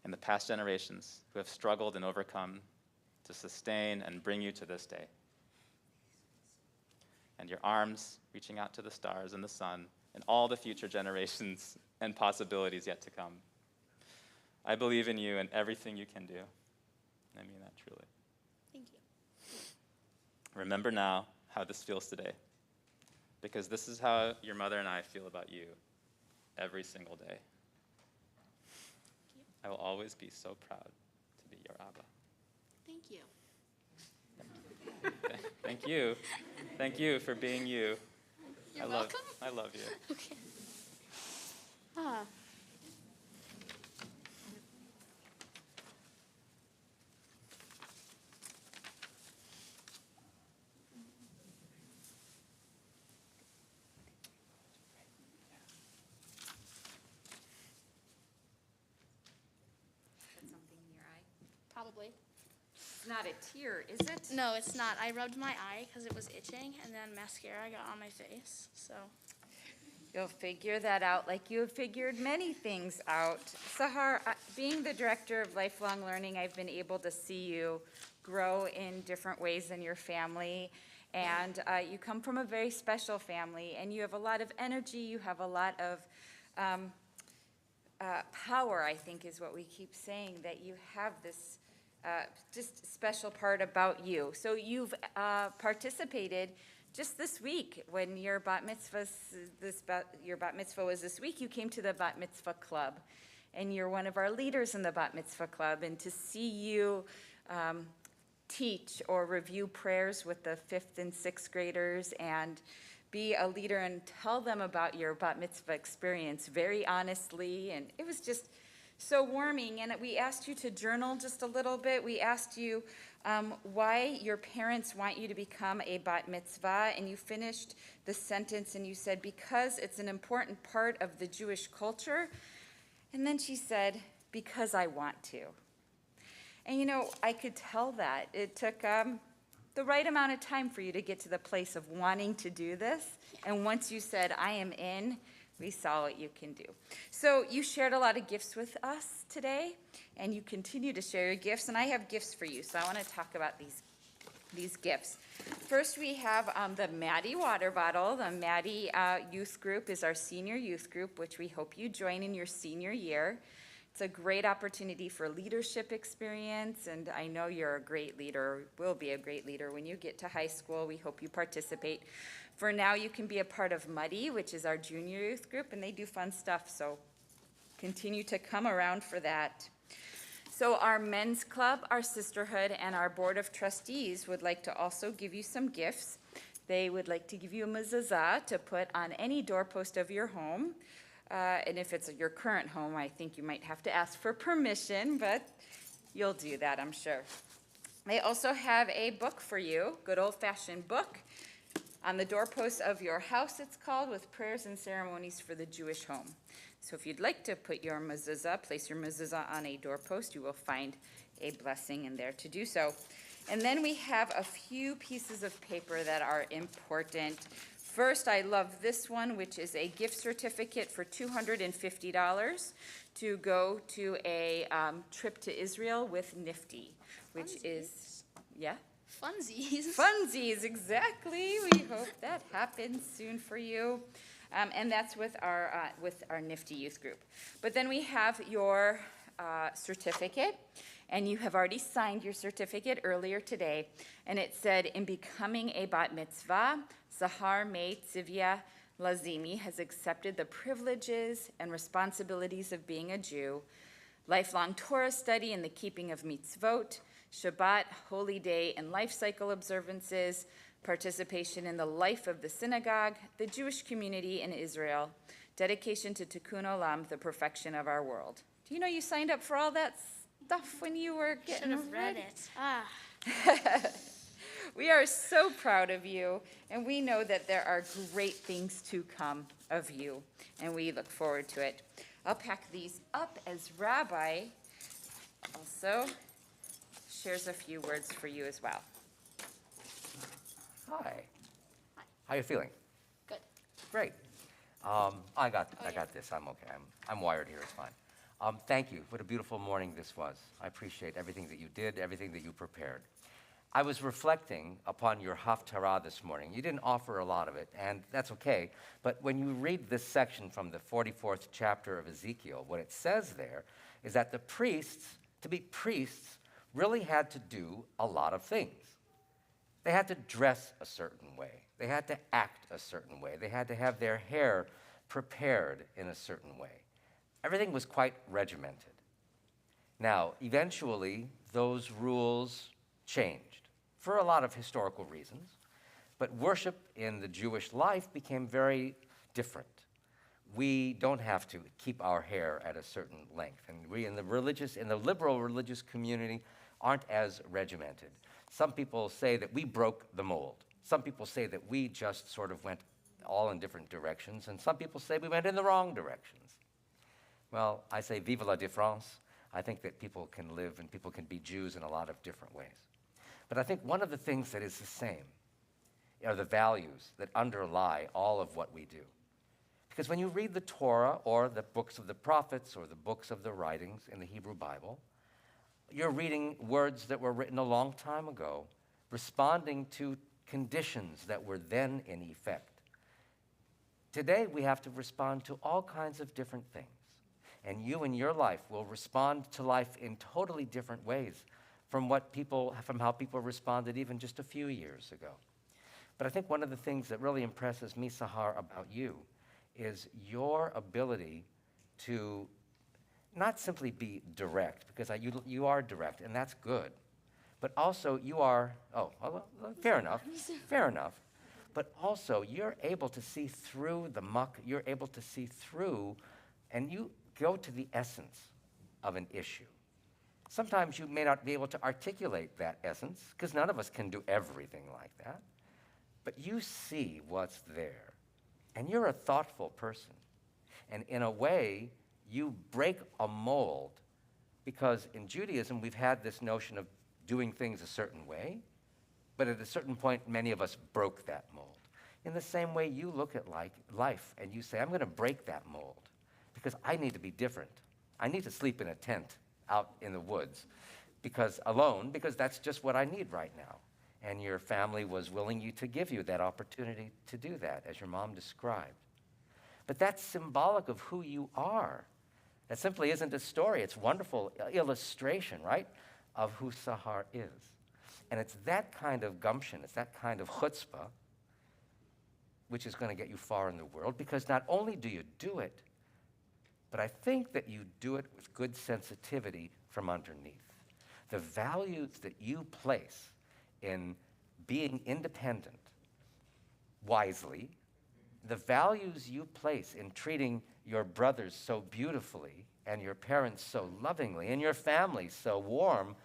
in the past generations who have struggled and overcome to sustain and bring you to this day. And your arms reaching out to the stars and the sun and all the future generations and possibilities yet to come. I believe in you and everything you can do. I mean that truly.
Thank you.
Remember now how this feels today, because this is how your mother and I feel about you every single day. I will always be so proud to be your Abba.
Thank you.
Thank you. Thank you for being you.
You're welcome.
I love you.
Okay. Ah.
Put something in your eye.
Probably.
It's not a tear, is it?
No, it's not. I rubbed my eye because it was itching, and then mascara got on my face, so.
You'll figure that out like you have figured many things out. Sahar, being the director of lifelong learning, I've been able to see you grow in different ways in your family. And you come from a very special family, and you have a lot of energy, you have a lot of power, I think is what we keep saying, that you have this just special part about you. So you've participated just this week when your bat mitzvah was this week. You came to the bat mitzvah club, and you're one of our leaders in the bat mitzvah club. And to see you teach or review prayers with the 5th and 6th graders and be a leader and tell them about your bat mitzvah experience very honestly, and it was just so warming. And we asked you to journal just a little bit. We asked you why your parents want you to become a bat mitzvah, and you finished the sentence and you said, because it's an important part of the Jewish culture. And then she said, because I want to. And you know, I could tell that. It took the right amount of time for you to get to the place of wanting to do this. And once you said, I am in, we saw what you can do. So you shared a lot of gifts with us today, and you continue to share your gifts, and I have gifts for you, so I want to talk about these gifts. First, we have the Maddie water bottle. The Maddie youth group is our senior youth group, which we hope you join in your senior year. It's a great opportunity for leadership experience, and I know you're a great leader, will be a great leader when you get to high school. We hope you participate. For now, you can be a part of Muddy, which is our junior youth group, and they do fun stuff, so continue to come around for that. So our men's club, our sisterhood, and our board of trustees would like to also give you some gifts. They would like to give you a mezuzah to put on any doorpost of your home. And if it's your current home, I think you might have to ask for permission, but you'll do that, I'm sure. They also have a book for you, good old-fashioned book. On the doorpost of your house, it's called, with prayers and ceremonies for the Jewish home.
So if you'd like to put your mezuzah, place your mezuzah on a doorpost, you will find a blessing in there to do so. And then we have a few pieces of paper that are important. First, I love this one, which is a gift certificate for $250 to go to a trip to Israel with Nifty, which is, yeah?
Funsies.
Funsies, exactly. We hope that happens soon for you. And that's with our Nifty youth group. But then we have your certificate, and you have already signed your certificate earlier today. And it said, in becoming a bat mitzvah, Sahar May Tzivia Lazimy has accepted the privileges and responsibilities of being a Jew, lifelong Torah study and the keeping of mitzvot, Shabbat, holy day, and life cycle observances, participation in the life of the synagogue, the Jewish community in Israel, dedication to Tikkun Olam, the perfection of our world. Do you know you signed up for all that stuff when you were getting
Should have read
ready?
it. Ah.
We are so proud of you, and we know that there are great things to come of you, and we look forward to it. I'll pack these up as Rabbi also shares a few words for you as well.
Hi. How you feeling?
Good.
Great. I got this. I'm okay. I'm wired here. It's fine. Thank you. What a beautiful morning this was. I appreciate everything that you did, everything that you prepared. I was reflecting upon your Haftarah this morning. You didn't offer a lot of it, and that's okay. But when you read this section from the 44th chapter of Ezekiel, what it says there is that the priests, to be priests, really had to do a lot of things. They had to dress a certain way. They had to act a certain way. They had to have their hair prepared in a certain way. Everything was quite regimented. Now, eventually, those rules changed for a lot of historical reasons, but worship in the Jewish life became very different. We don't have to keep our hair at a certain length, and we in the liberal religious community aren't as regimented. Some people say that we broke the mold. Some people say that we just sort of went all in different directions, and some people say we went in the wrong directions. Well, I say vive la différence. I think that people can live and people can be Jews in a lot of different ways. But I think one of the things that is the same are the values that underlie all of what we do. Because when you read the Torah or the books of the prophets or the books of the writings in the Hebrew Bible, you're reading words that were written a long time ago, responding to conditions that were then in effect. Today, we have to respond to all kinds of different things. And you in your life will respond to life in totally different ways from how people responded even just a few years ago. But I think one of the things that really impresses me, Sahar, about you is your ability to not simply be direct, because you are direct, and that's good, but also you are, fair enough, but also you're able to see through the muck, you're able to see through, and you go to the essence of an issue. Sometimes you may not be able to articulate that essence, because none of us can do everything like that, but you see what's there, and you're a thoughtful person, and in a way, you break a mold, because in Judaism, we've had this notion of doing things a certain way, but at a certain point, many of us broke that mold. In the same way, you look at life, and you say, I'm going to break that mold, because I need to be different. I need to sleep in a tent out in the woods, because that's just what I need right now. And your family was willing to give you that opportunity to do that, as your mom described. But that's symbolic of who you are. That simply isn't a story. It's a wonderful illustration, right, of who Sahar is. And it's that kind of gumption, it's that kind of chutzpah, which is going to get you far in the world, because not only do you do it, but I think that you do it with good sensitivity from underneath. The values that you place in being independent wisely, the values you place in treating your brothers so beautifully, and your parents so lovingly, and your family so warm,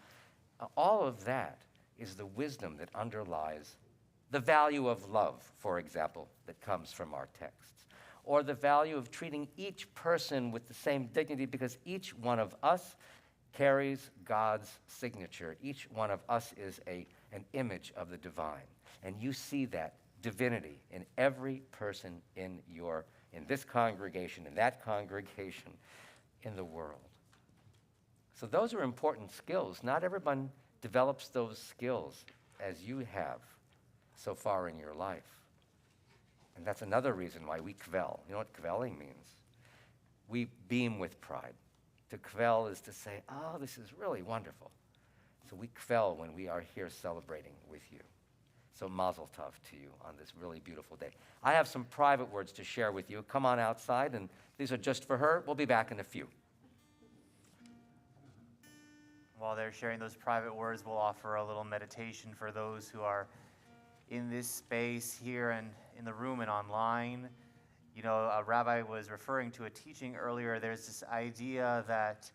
all of that is the wisdom that underlies the value of love, for example, that comes from our texts. or the value of treating each person with the same dignity, because each one of us carries God's signature. Each one of us is an image of the divine. And you see that divinity in every person in this congregation, in that congregation, in the world. So those are important skills. Not everyone develops those skills as you have so far in your life. And that's another reason why we kvel. You know what kveling means? We beam with pride. To kvel is to say, oh, this is really wonderful. So we kvel when we are here celebrating with you. So mazel tov to you on this really beautiful day. I have some private words to share with you. Come on outside, and these are just for her. We'll be back in a few.
While they're sharing those private words, we'll offer a little meditation for those who are in this space here and in the room and online. You know, a rabbi was referring to a teaching earlier. There's this idea that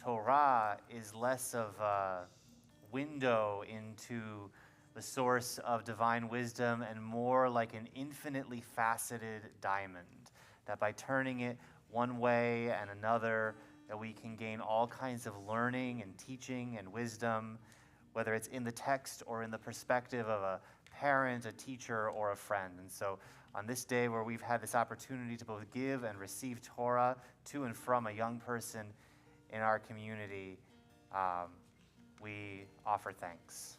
Torah is less of a window into the source of divine wisdom and more like an infinitely faceted diamond, that by turning it one way and another, that we can gain all kinds of learning and teaching and wisdom, whether it's in the text or in the perspective of a parent, a teacher, or a friend. And so on this day where we've had this opportunity to both give and receive Torah to and from a young person in our community, we offer thanks.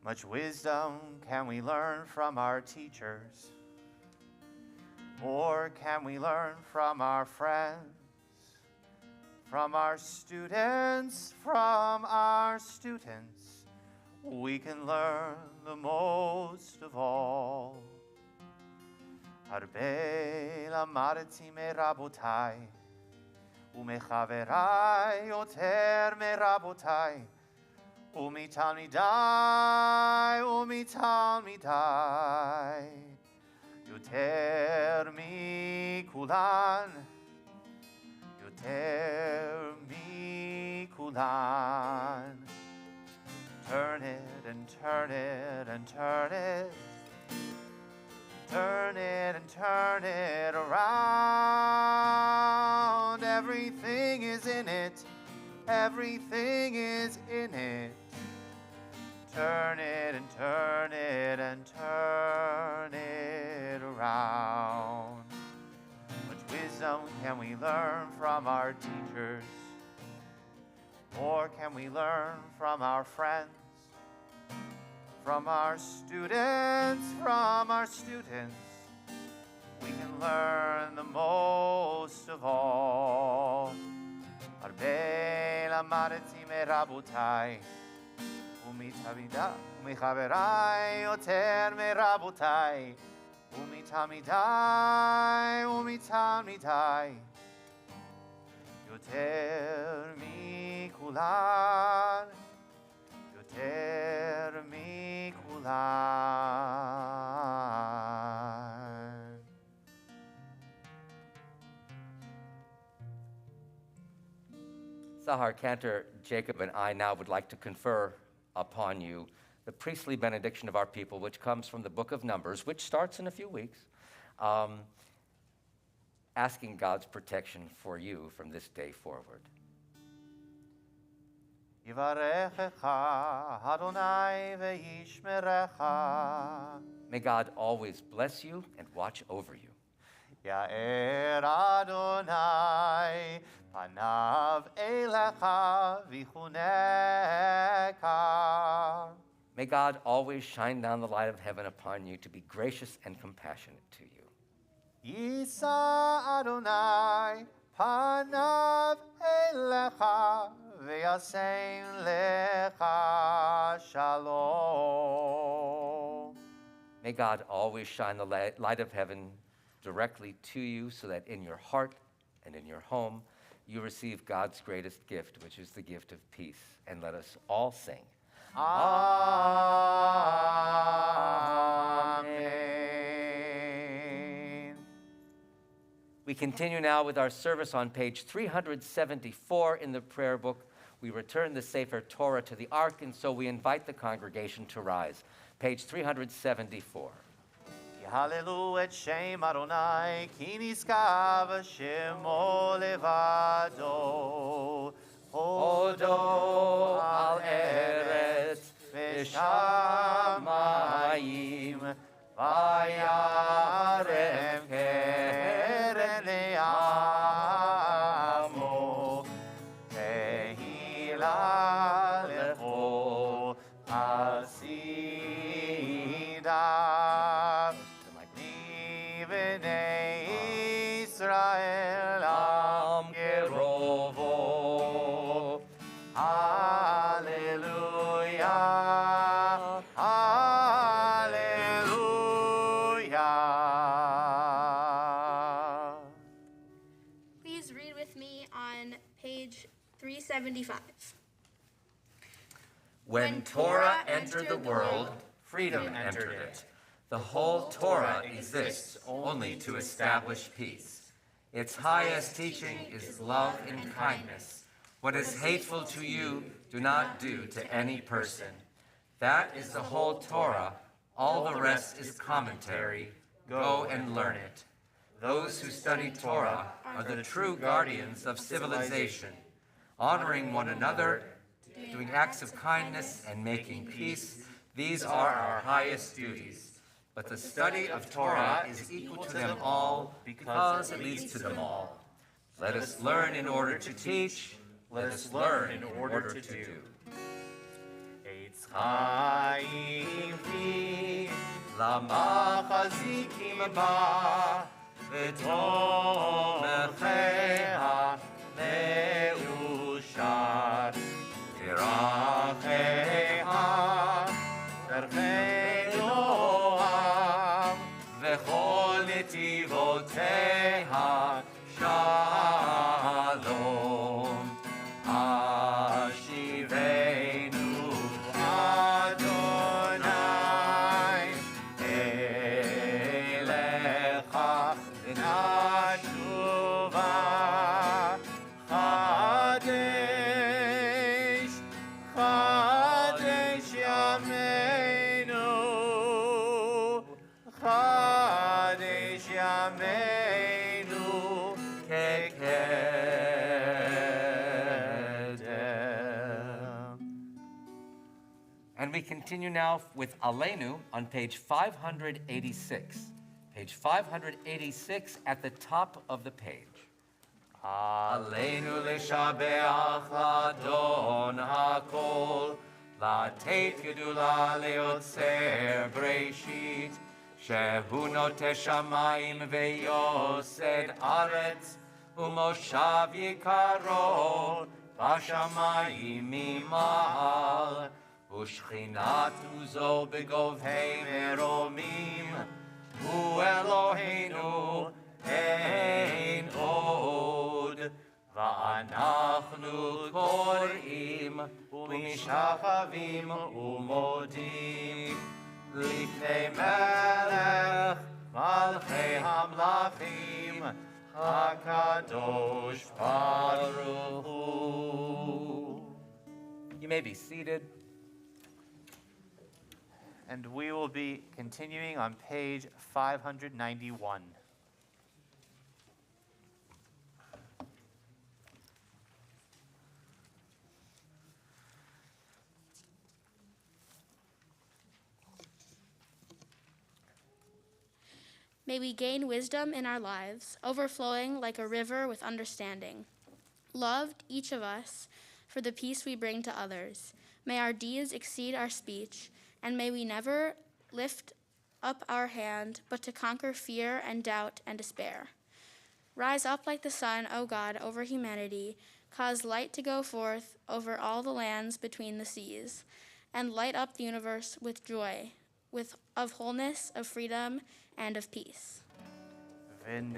Much wisdom can we learn from our teachers, or can we learn from our friends, from our students, we can learn the most of all. Harbe lamadti merabotai, umechaverai yoter merabotai, umitalmidai, yoter mikulan, yoter mikulan. Turn it and turn it and turn it. Turn it and turn it around. Everything is in it. Everything is in it. Turn it and turn it and turn it around. Much wisdom can we learn from our teachers, or can we learn from our friends, from our students, we can learn the most of all. Harbe lamadti merabotai, umichaverai yoter merabotai, umitalmidai, yoter mikulan, yoter mikulan.
Sahar, Cantor, Jacob, and I now would like to confer upon you the priestly benediction of our people, which comes from the book of Numbers, which starts in a few weeks, asking God's protection for you from this day forward. May God always bless you and watch over you.
Ya'er Adonai panav elecha vichuneka.
May God always shine down the light of heaven upon you to be gracious and compassionate to you.
Yisa Adonai panav elecha v'yasein lecha shalom.
May God always shine the light of heaven directly to you, so that in your heart and in your home you receive God's greatest gift, which is the gift of peace. And let us all sing.
Amen.
We continue now with our service on page 374 in the prayer book. We return the Sefer Torah to the Ark, and so we invite the congregation to rise. Page 374.
Hallelu et Shem Adonai, ki niskav Shemo levado.
Odo al eretz v'shamayim, vayarem keren le'amo, tehila lecho hasidah, Livnei Israel am gerovo. Hallelujah, hallelujah.
Please read with me on page 375.
When Torah entered the world, freedom entered it. The whole Torah exists only to establish peace. Its highest teaching is love and kindness. What is hateful to you, do not do to any person. That is the whole Torah. All the rest is commentary. Go and learn it. Those who study Torah are the true guardians of civilization, honoring one another, doing acts of kindness, and making peace. These are our highest duties. But the study of Torah is equal to them all because it leads to them all. Let us learn in order to teach. Let us learn in order to do.
Eitz chaim fi lamachazikim ba v'tomechea leushar tirachea derchei noam v'chol netivoteha shalom. Ashivenu Adonai Elecha Nashuva Chadesh Chadesh Yameinu Chadesh Yameinu
And we continue now with Aleinu on page 586. Page 586 at the top of the page. Aleinu leshabeach ladon hakol, lateit gedula leotzer breshit, shehu noteh shamayim veyosed aretz, umoshav yikaro, bashamayim mimal. Ushchinat uzo begovhei meromim, hu Eloheinu ein od, va'anachnu korim, umishachavim umodim, lifnei melech, malchei hamlachim, hakadosh baruch hu. You may be seated.
And we will be continuing on page 591.
May we gain wisdom in our lives, overflowing like a river with understanding. Loved, each of us, for the peace we bring to others. May our deeds exceed our speech, and may we never lift up our hand, but to conquer fear and doubt and despair. Rise up like the sun, O God, over humanity. Cause light to go forth over all the lands between the seas, and light up the universe with joy, of wholeness, of freedom, and of peace.
V'ne'emar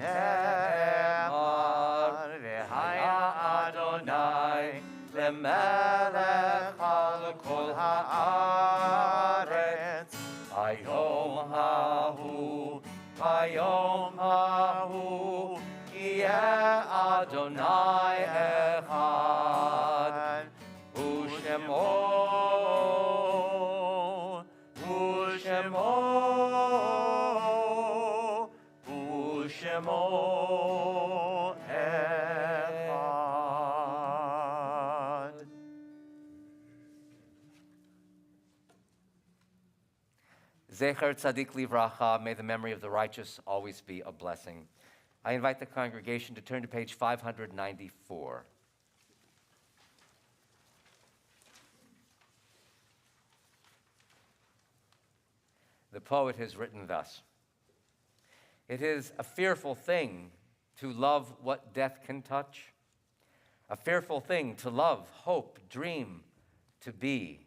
v'haya Adonai lemelech al kol haaretz hayom hahu yeh Adonai echad u'shemo
Zecher Tzadik Livracha, may the memory of the righteous always be a blessing. I invite the congregation to turn to page 594. The poet has written thus: "It is a fearful thing to love what death can touch, a fearful thing to love, hope, dream, to be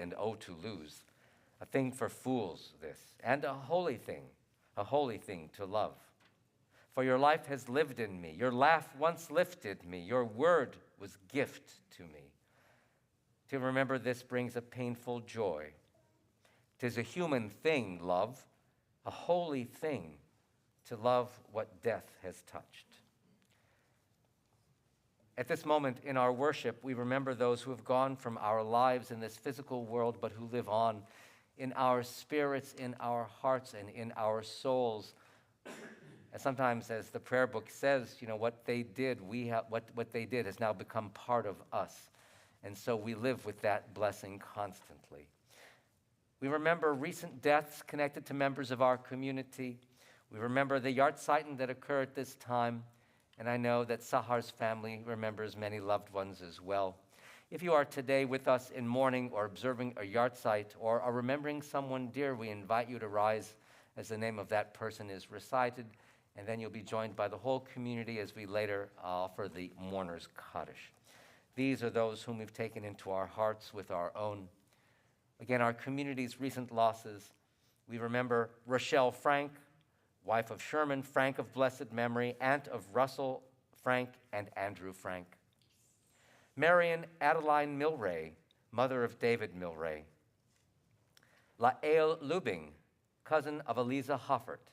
and oh to lose. A thing for fools this, and a holy thing to love. For your life has lived in me, your laugh once lifted me, your word was gift to me. To remember this brings a painful joy. 'Tis a human thing, love, a holy thing to love what death has touched." At this moment in our worship, we remember those who have gone from our lives in this physical world, but who live on in our spirits, in our hearts, and in our souls. And sometimes, as the prayer book says, what they did, what they did has now become part of us. And so we live with that blessing constantly. We remember recent deaths connected to members of our community. We remember the Yartzeiten that occur at this time. And I know that Sahar's family remembers many loved ones as well. If you are today with us in mourning or observing a Yartzeit or are remembering someone dear, we invite you to rise as the name of that person is recited, and then you'll be joined by the whole community as we later offer the mourner's Kaddish. These are those whom we've taken into our hearts with our own. Again, our community's recent losses. We remember Rochelle Frank, wife of Sherman Frank of blessed memory, aunt of Russell Frank and Andrew Frank. Marion Adeline Milray, mother of David Milray. Lael Lubing, cousin of Eliza Hoffert.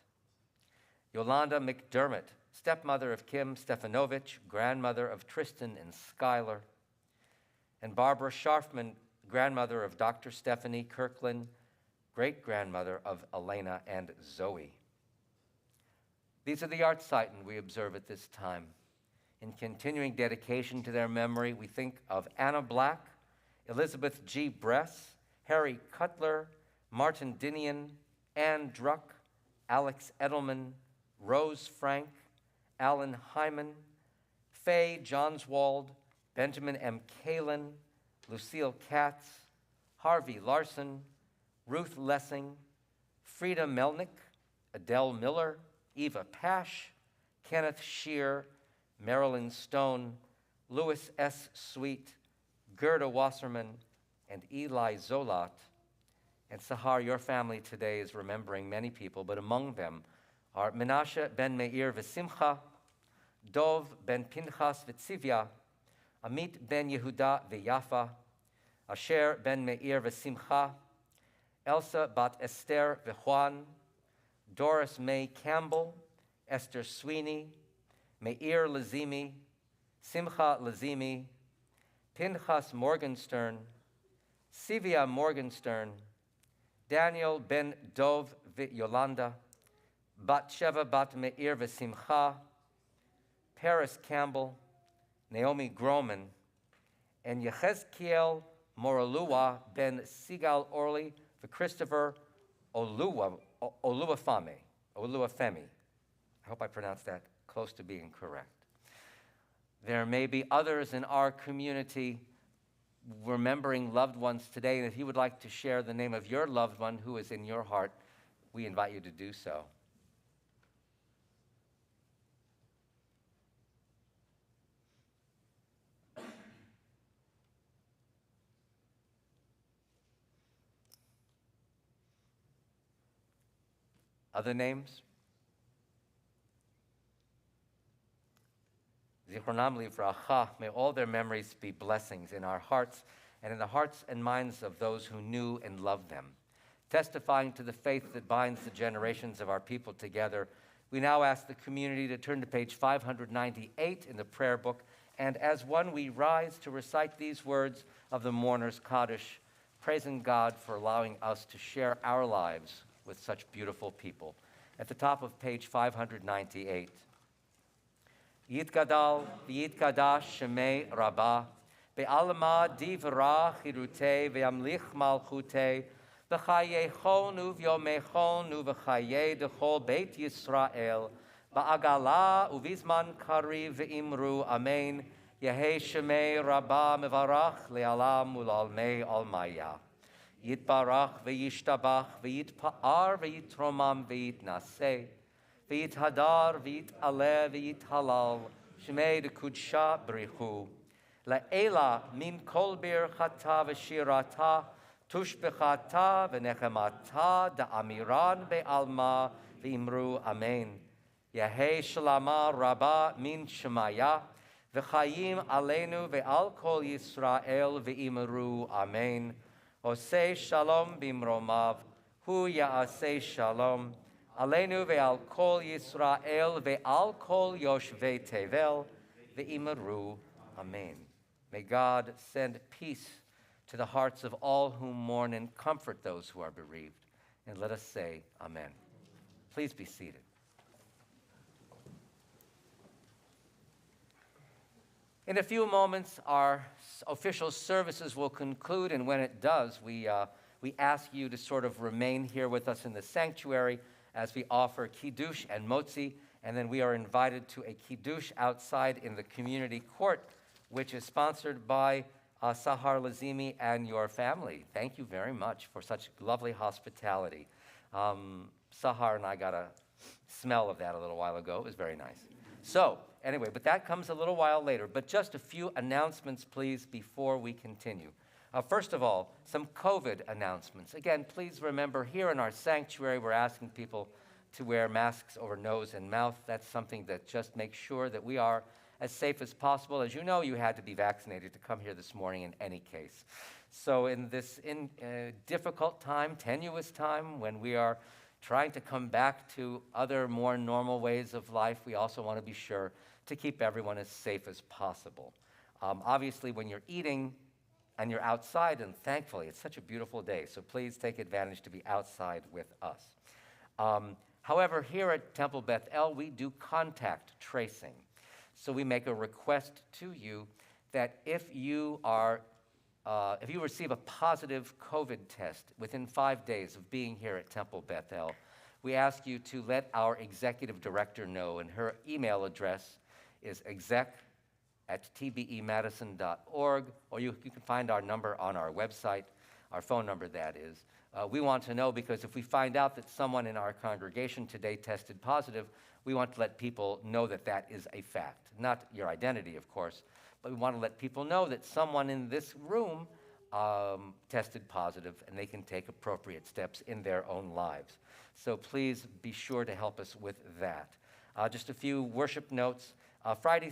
Yolanda McDermott, stepmother of Kim Stefanovich, grandmother of Tristan and Skylar. And Barbara Scharfman, grandmother of Dr. Stephanie Kirkland, great-grandmother of Elena and Zoe. These are the Yartzeiten we observe at this time. In continuing dedication to their memory, we think of Anna Black, Elizabeth G. Bress, Harry Cutler, Martin Dinian, Ann Druck, Alex Edelman, Rose Frank, Alan Hyman, Faye Johnswald, Benjamin M. Kalin, Lucille Katz, Harvey Larson, Ruth Lessing, Frida Melnick, Adele Miller, Eva Pash, Kenneth Shear, Marilyn Stone, Louis S. Sweet, Gerda Wasserman, and Eli Zolat. And Sahar, your family today is remembering many people, but among them are Menashe ben Meir v'Simcha, Dov ben Pinchas v'Tzivia, Amit ben Yehuda v'Yafa, Asher ben Meir v'Simcha, Elsa bat Esther v'Juan, Doris May Campbell, Esther Sweeney, Meir Lazimy, Simcha Lazimy, Pinchas Morgenstern, Tzivia Morgenstern, Daniel ben Dov v'Yolanda, Bat Sheva bat Meir v'Simcha, Paris Campbell, Naomi Groman, and Yechezkiel Moralua ben Sigal Orly for Christopher Oluwafemi. I hope I pronounced that close to being correct. There may be others in our community remembering loved ones today, and if you would like to share the name of your loved one who is in your heart, we invite you to do so. Other names? Zichronam livracha, may all their memories be blessings in our hearts and in the hearts and minds of those who knew and loved them. Testifying to the faith that binds the generations of our people together, we now ask the community to turn to page 598 in the prayer book, and as one we rise to recite these words of the mourner's Kaddish, praising God for allowing us to share our lives with such beautiful people. At the top of page 598. Yitgadal v'yitkadash shemei Rabbah, be'alma divra chirute ve'amlich malchute, v'chayechonu v'yomechonu v'chaye dechol Beit Yisrael ba'agala uvizman kariv v'imru amen Yehei Shemei Rabba Mevarach Le'alam Ulalmei Almaya Yitbarach v'yishtabach v'yitpa'ar v'yitromam v'yitnaseh v'yithadar v'yitaleh v'yithalal Shemei Dekudsha Brichu Le'ela min kol bir chata v'shirata tushbechata v'nechemata da'amiran be'alma v'imru amen Yehei Shalama Rabba min Shemaya v'chayim aleinu ve'al kol Yisrael ve'imru amen Osei shalom bimromav hu ya'asei shalom aleinu ve'al kol Yisrael ve'al kol yoshvei tevel ve'imru amen. May God send peace to the hearts of all who mourn and comfort those who are bereaved. And let us say amen. Please be seated. In a few moments, our official services will conclude, and when it does, we ask you to sort of remain here with us in the sanctuary as we offer kiddush and motzi, and then we are invited to a kiddush outside in the community court, which is sponsored by Sahar, Lazimy, and your family. Thank you very much for such lovely hospitality. Sahar and I got a smell of that a little while ago. It was very nice. So, anyway, but that comes a little while later. But just a few announcements, please, before we continue. First of all, some COVID announcements. Again, please remember, here in our sanctuary, we're asking people to wear masks over nose and mouth. That's something that just makes sure that we are as safe as possible. As you know, you had to be vaccinated to come here this morning in any case. So in this difficult time, tenuous time, when we are trying to come back to other more normal ways of life, we also want to be sure to keep everyone as safe as possible. Obviously, when you're eating and you're outside, and thankfully, it's such a beautiful day, so please take advantage to be outside with us. However, here at Temple Beth El, we do contact tracing. So we make a request to you that if you receive a positive COVID test within 5 days of being here at Temple Beth El, we ask you to let our executive director know, and her email address is exec@tbemadison.org, or you can find our number on our website, our phone number, that is. We want to know, because if we find out that someone in our congregation today tested positive, we want to let people know that that is a fact. Not your identity, of course, but we want to let people know that someone in this room tested positive, and they can take appropriate steps in their own lives. So please be sure to help us with that. Just a few worship notes. Friday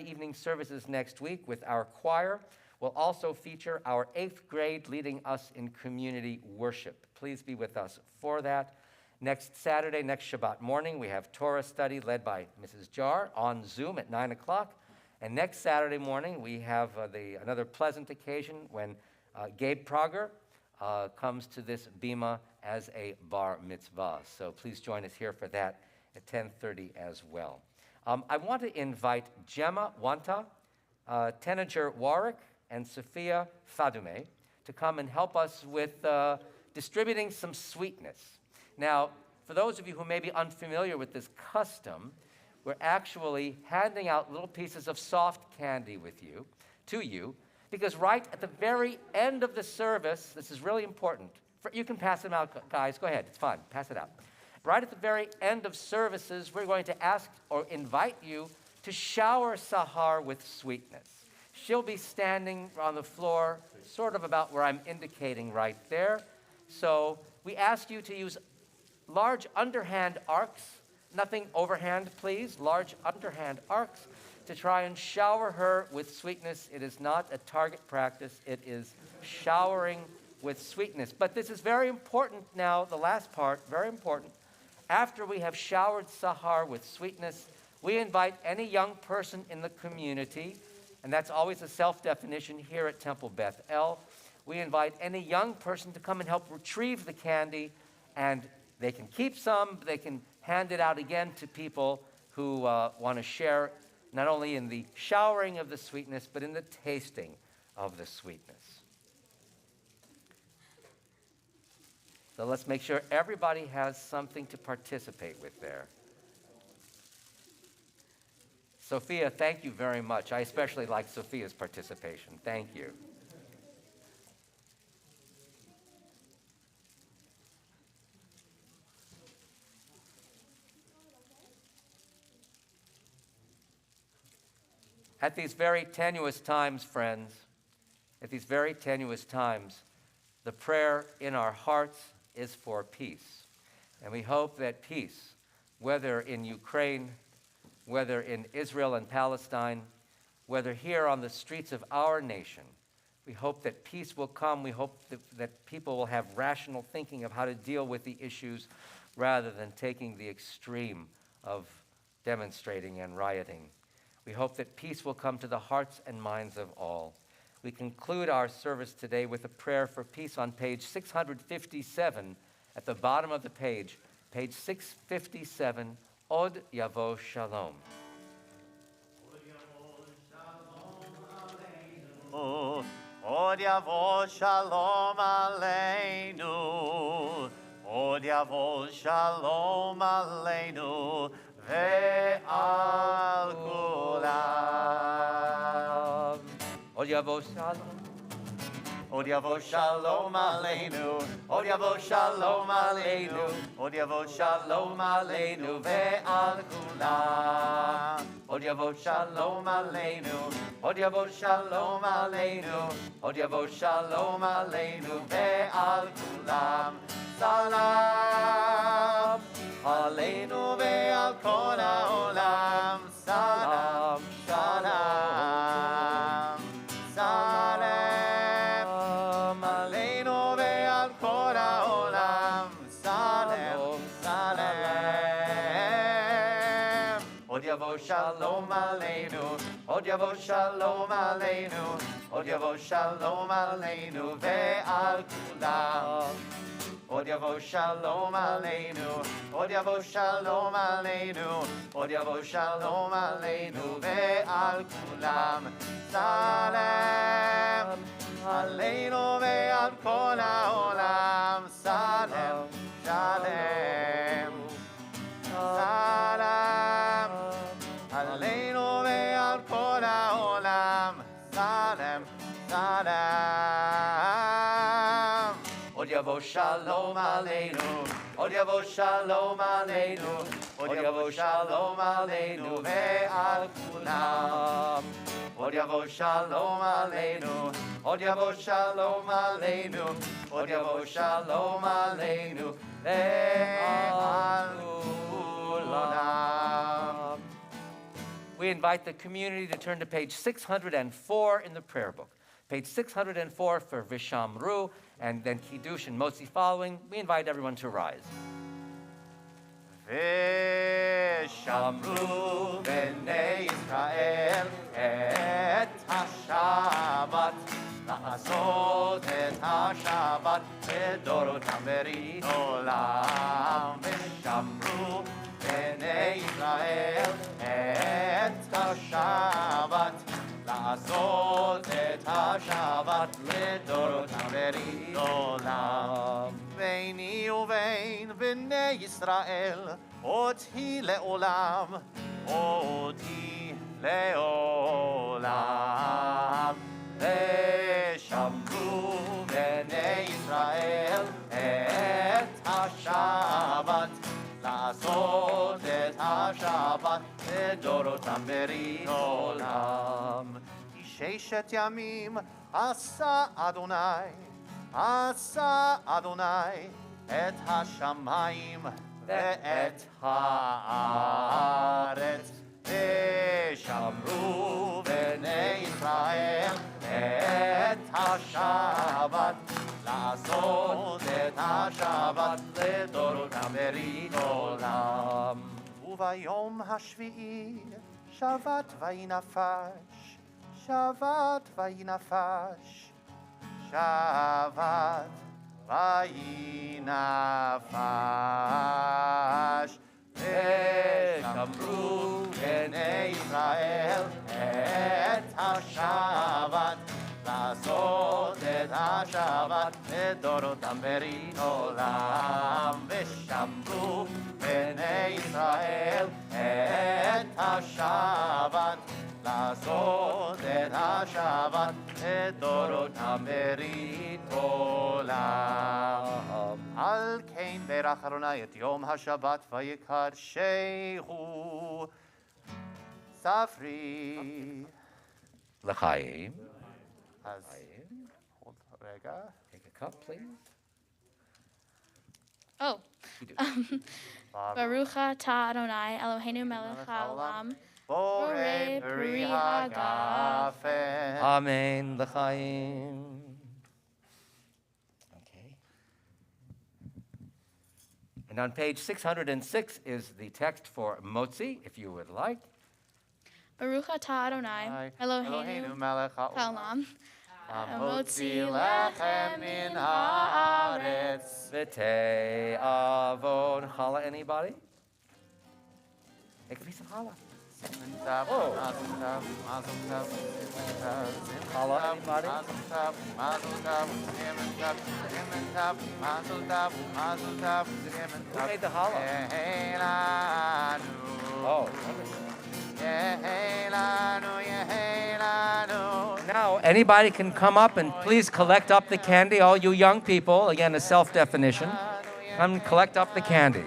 evening services next week with our choir will also feature our 8th grade leading us in community worship. Please be with us for that. Next Saturday, next Shabbat morning, we have Torah study led by Mrs. Jar on Zoom at 9 o'clock. And next Saturday morning, we have another pleasant occasion when Gabe Prager comes to this bima as a bar mitzvah. So please join us here for that at 10:30 as well. I want to invite Gemma Wanta, Tenager Warwick, and Sophia Fadume to come and help us with distributing some sweetness. Now, for those of you who may be unfamiliar with this custom, we're actually handing out little pieces of soft candy to you, because right at the very end of the service, this is really important. You can pass them out, guys. Go ahead. It's fine. Pass it out. Right at the very end of services, we're going to ask or invite you to shower Sahar with sweetness. She'll be standing on the floor, sort of about where I'm indicating right there. So we ask you to use large underhand arcs, nothing overhand, please, large underhand arcs, to try and shower her with sweetness. It is not a target practice. It is showering with sweetness. But this is very important now, the last part, very important. After we have showered Sahar with sweetness, we invite any young person in the community, and that's always a self-definition here at Temple Beth El. We invite any young person to come and help retrieve the candy, and they can keep some, they can hand it out again to people who want to share not only in the showering of the sweetness, but in the tasting of the sweetness. So let's make sure everybody has something to participate with there. Sophia, thank you very much. I especially like Sophia's participation. Thank you. At these very tenuous times, friends, at these very tenuous times, the prayer in our hearts is for peace. And we hope that peace, whether in Ukraine, whether in Israel and Palestine, whether here on the streets of our nation, we hope that peace will come. We hope that people will have rational thinking of how to deal with the issues rather than taking the extreme of demonstrating and rioting. We hope that peace will come to the hearts and minds of all. We conclude our service today with a prayer for peace on page 657 at the bottom of the page 657, Od Yavo Shalom.
Od Yavo Shalom Aleinu, Od Yavo Shalom Aleinu, Ve'al Kulam.
Od Yavo Shalom.
Od Yavo Shalom Aleinu, Od Yavo Shalom Aleinu, Od Yavo Shalom Aleinu, Ve'al Kulam. Od Yavo Shalom Aleinu, Od Yavo Shalom Aleinu, Od Yavo Shalom Aleinu, Ve'al Kulam. Salam Aleinu ve'al kol ha'olam. Salam, Salam, Salam Aleinu ve'al kol ha'olam. Salam, Salam. Od Yavo Shalom Aleinu, Od Yavo Shalom Aleinu, Od Yavo Shalom Aleinu ve'al kulam. Od Yavo Shalom Aleinu, Od Yavo Shalom Aleinu, Od Yavo Shalom Aleinu ve'al kulam. Salam Aleinu ve'al kol ha'olam. Salam, Shalom, Salam Aleinu ve'al kol ha'olam. Salam, Salam. Od Yavo Shalom Aleinu, Od Yavo Shalom Aleinu, Od Yavo Shalom Aleinu ve'al kulam. Od Yavo Shalom Aleinu, Od Yavo Shalom Aleinu, Od Yavo Shalom Aleinu ve'al kulam.
We invite the community to turn to page 604 in the prayer book. Page 604 for Vishamru, and then Kiddush and Motzi following. We invite everyone to rise.
Vishamru b'nei Yisrael et ha-Shabbat, la'asot et ha-Shabbat לדורותם ברית עולם. ושמרו בני ישראל את השבת, לעשות את השבת לדורותם ברית עולם. ביני ובין בני ישראל אותי לעולם, אותי לעולם. ושמרו בני ישראל את השבת, לעשות את השבת לדורותם ברית עולם. כי ששת ימים עשה אדוני את השמיים ואת הארץ. ושמרו בני ישראל את השבת, לעשות את השבת לדורותם ברית עולם. וביום השביעי שבת וינפש, שבת וינפש, שבת וינפש. ושמרו בני ישראל את השבת, לעשות את השבת לדורותם ברית עולם, ושמרו בני ישראל את השבת, לעשות את השבת לדורותם ברית עולם. על כן ברך אדוני את יום השבת ויקדשהו ספרי.
L'chaim.
אז hold רגע.
Take a cup, please.
Oh.
You do.
Baruch atah Adonai Eloheinu melech haolam.
Borei peri hagafen.
Amen. L'chaim. Okay. And on page 606 is the text for Motzi, if you would like.
Baruch atah Adonai Eloheinu
melech
haolam.
Motzi lechem min haaretz.
V'tei avon challah. Anybody? Take a piece of challah. Oh. Challah, anybody? Who made the challah? Oh, wonderful. Now, anybody can come up and please collect up the candy. All you young people, again, a self-definition. Come and collect up the candy.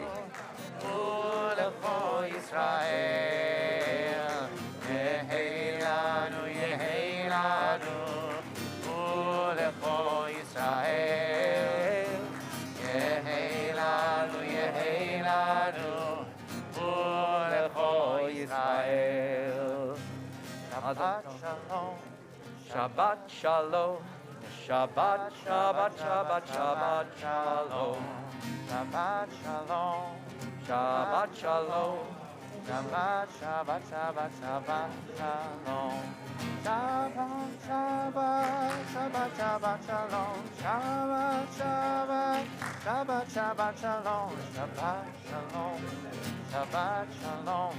Shabbat Shalom, Shabbat, Shabbat, Shabbat, Shabbat Shalom,
Shabbat Shalom,
Shabbat Shalom,
Shabbat, Shabbat, Shabbat, Shabbat Shalom, Shabbat, Shabbat, Shabbat, Shabbat Shalom, Shabbat, Shabbat, Shabbat, Shabbat Shalom, Shabbat Shalom, Shabbat Shalom,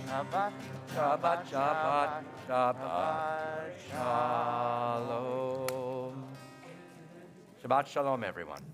Shabbat,
Shabbat, Shabbat, Shabbat Shalom. Shabbat Shalom, everyone.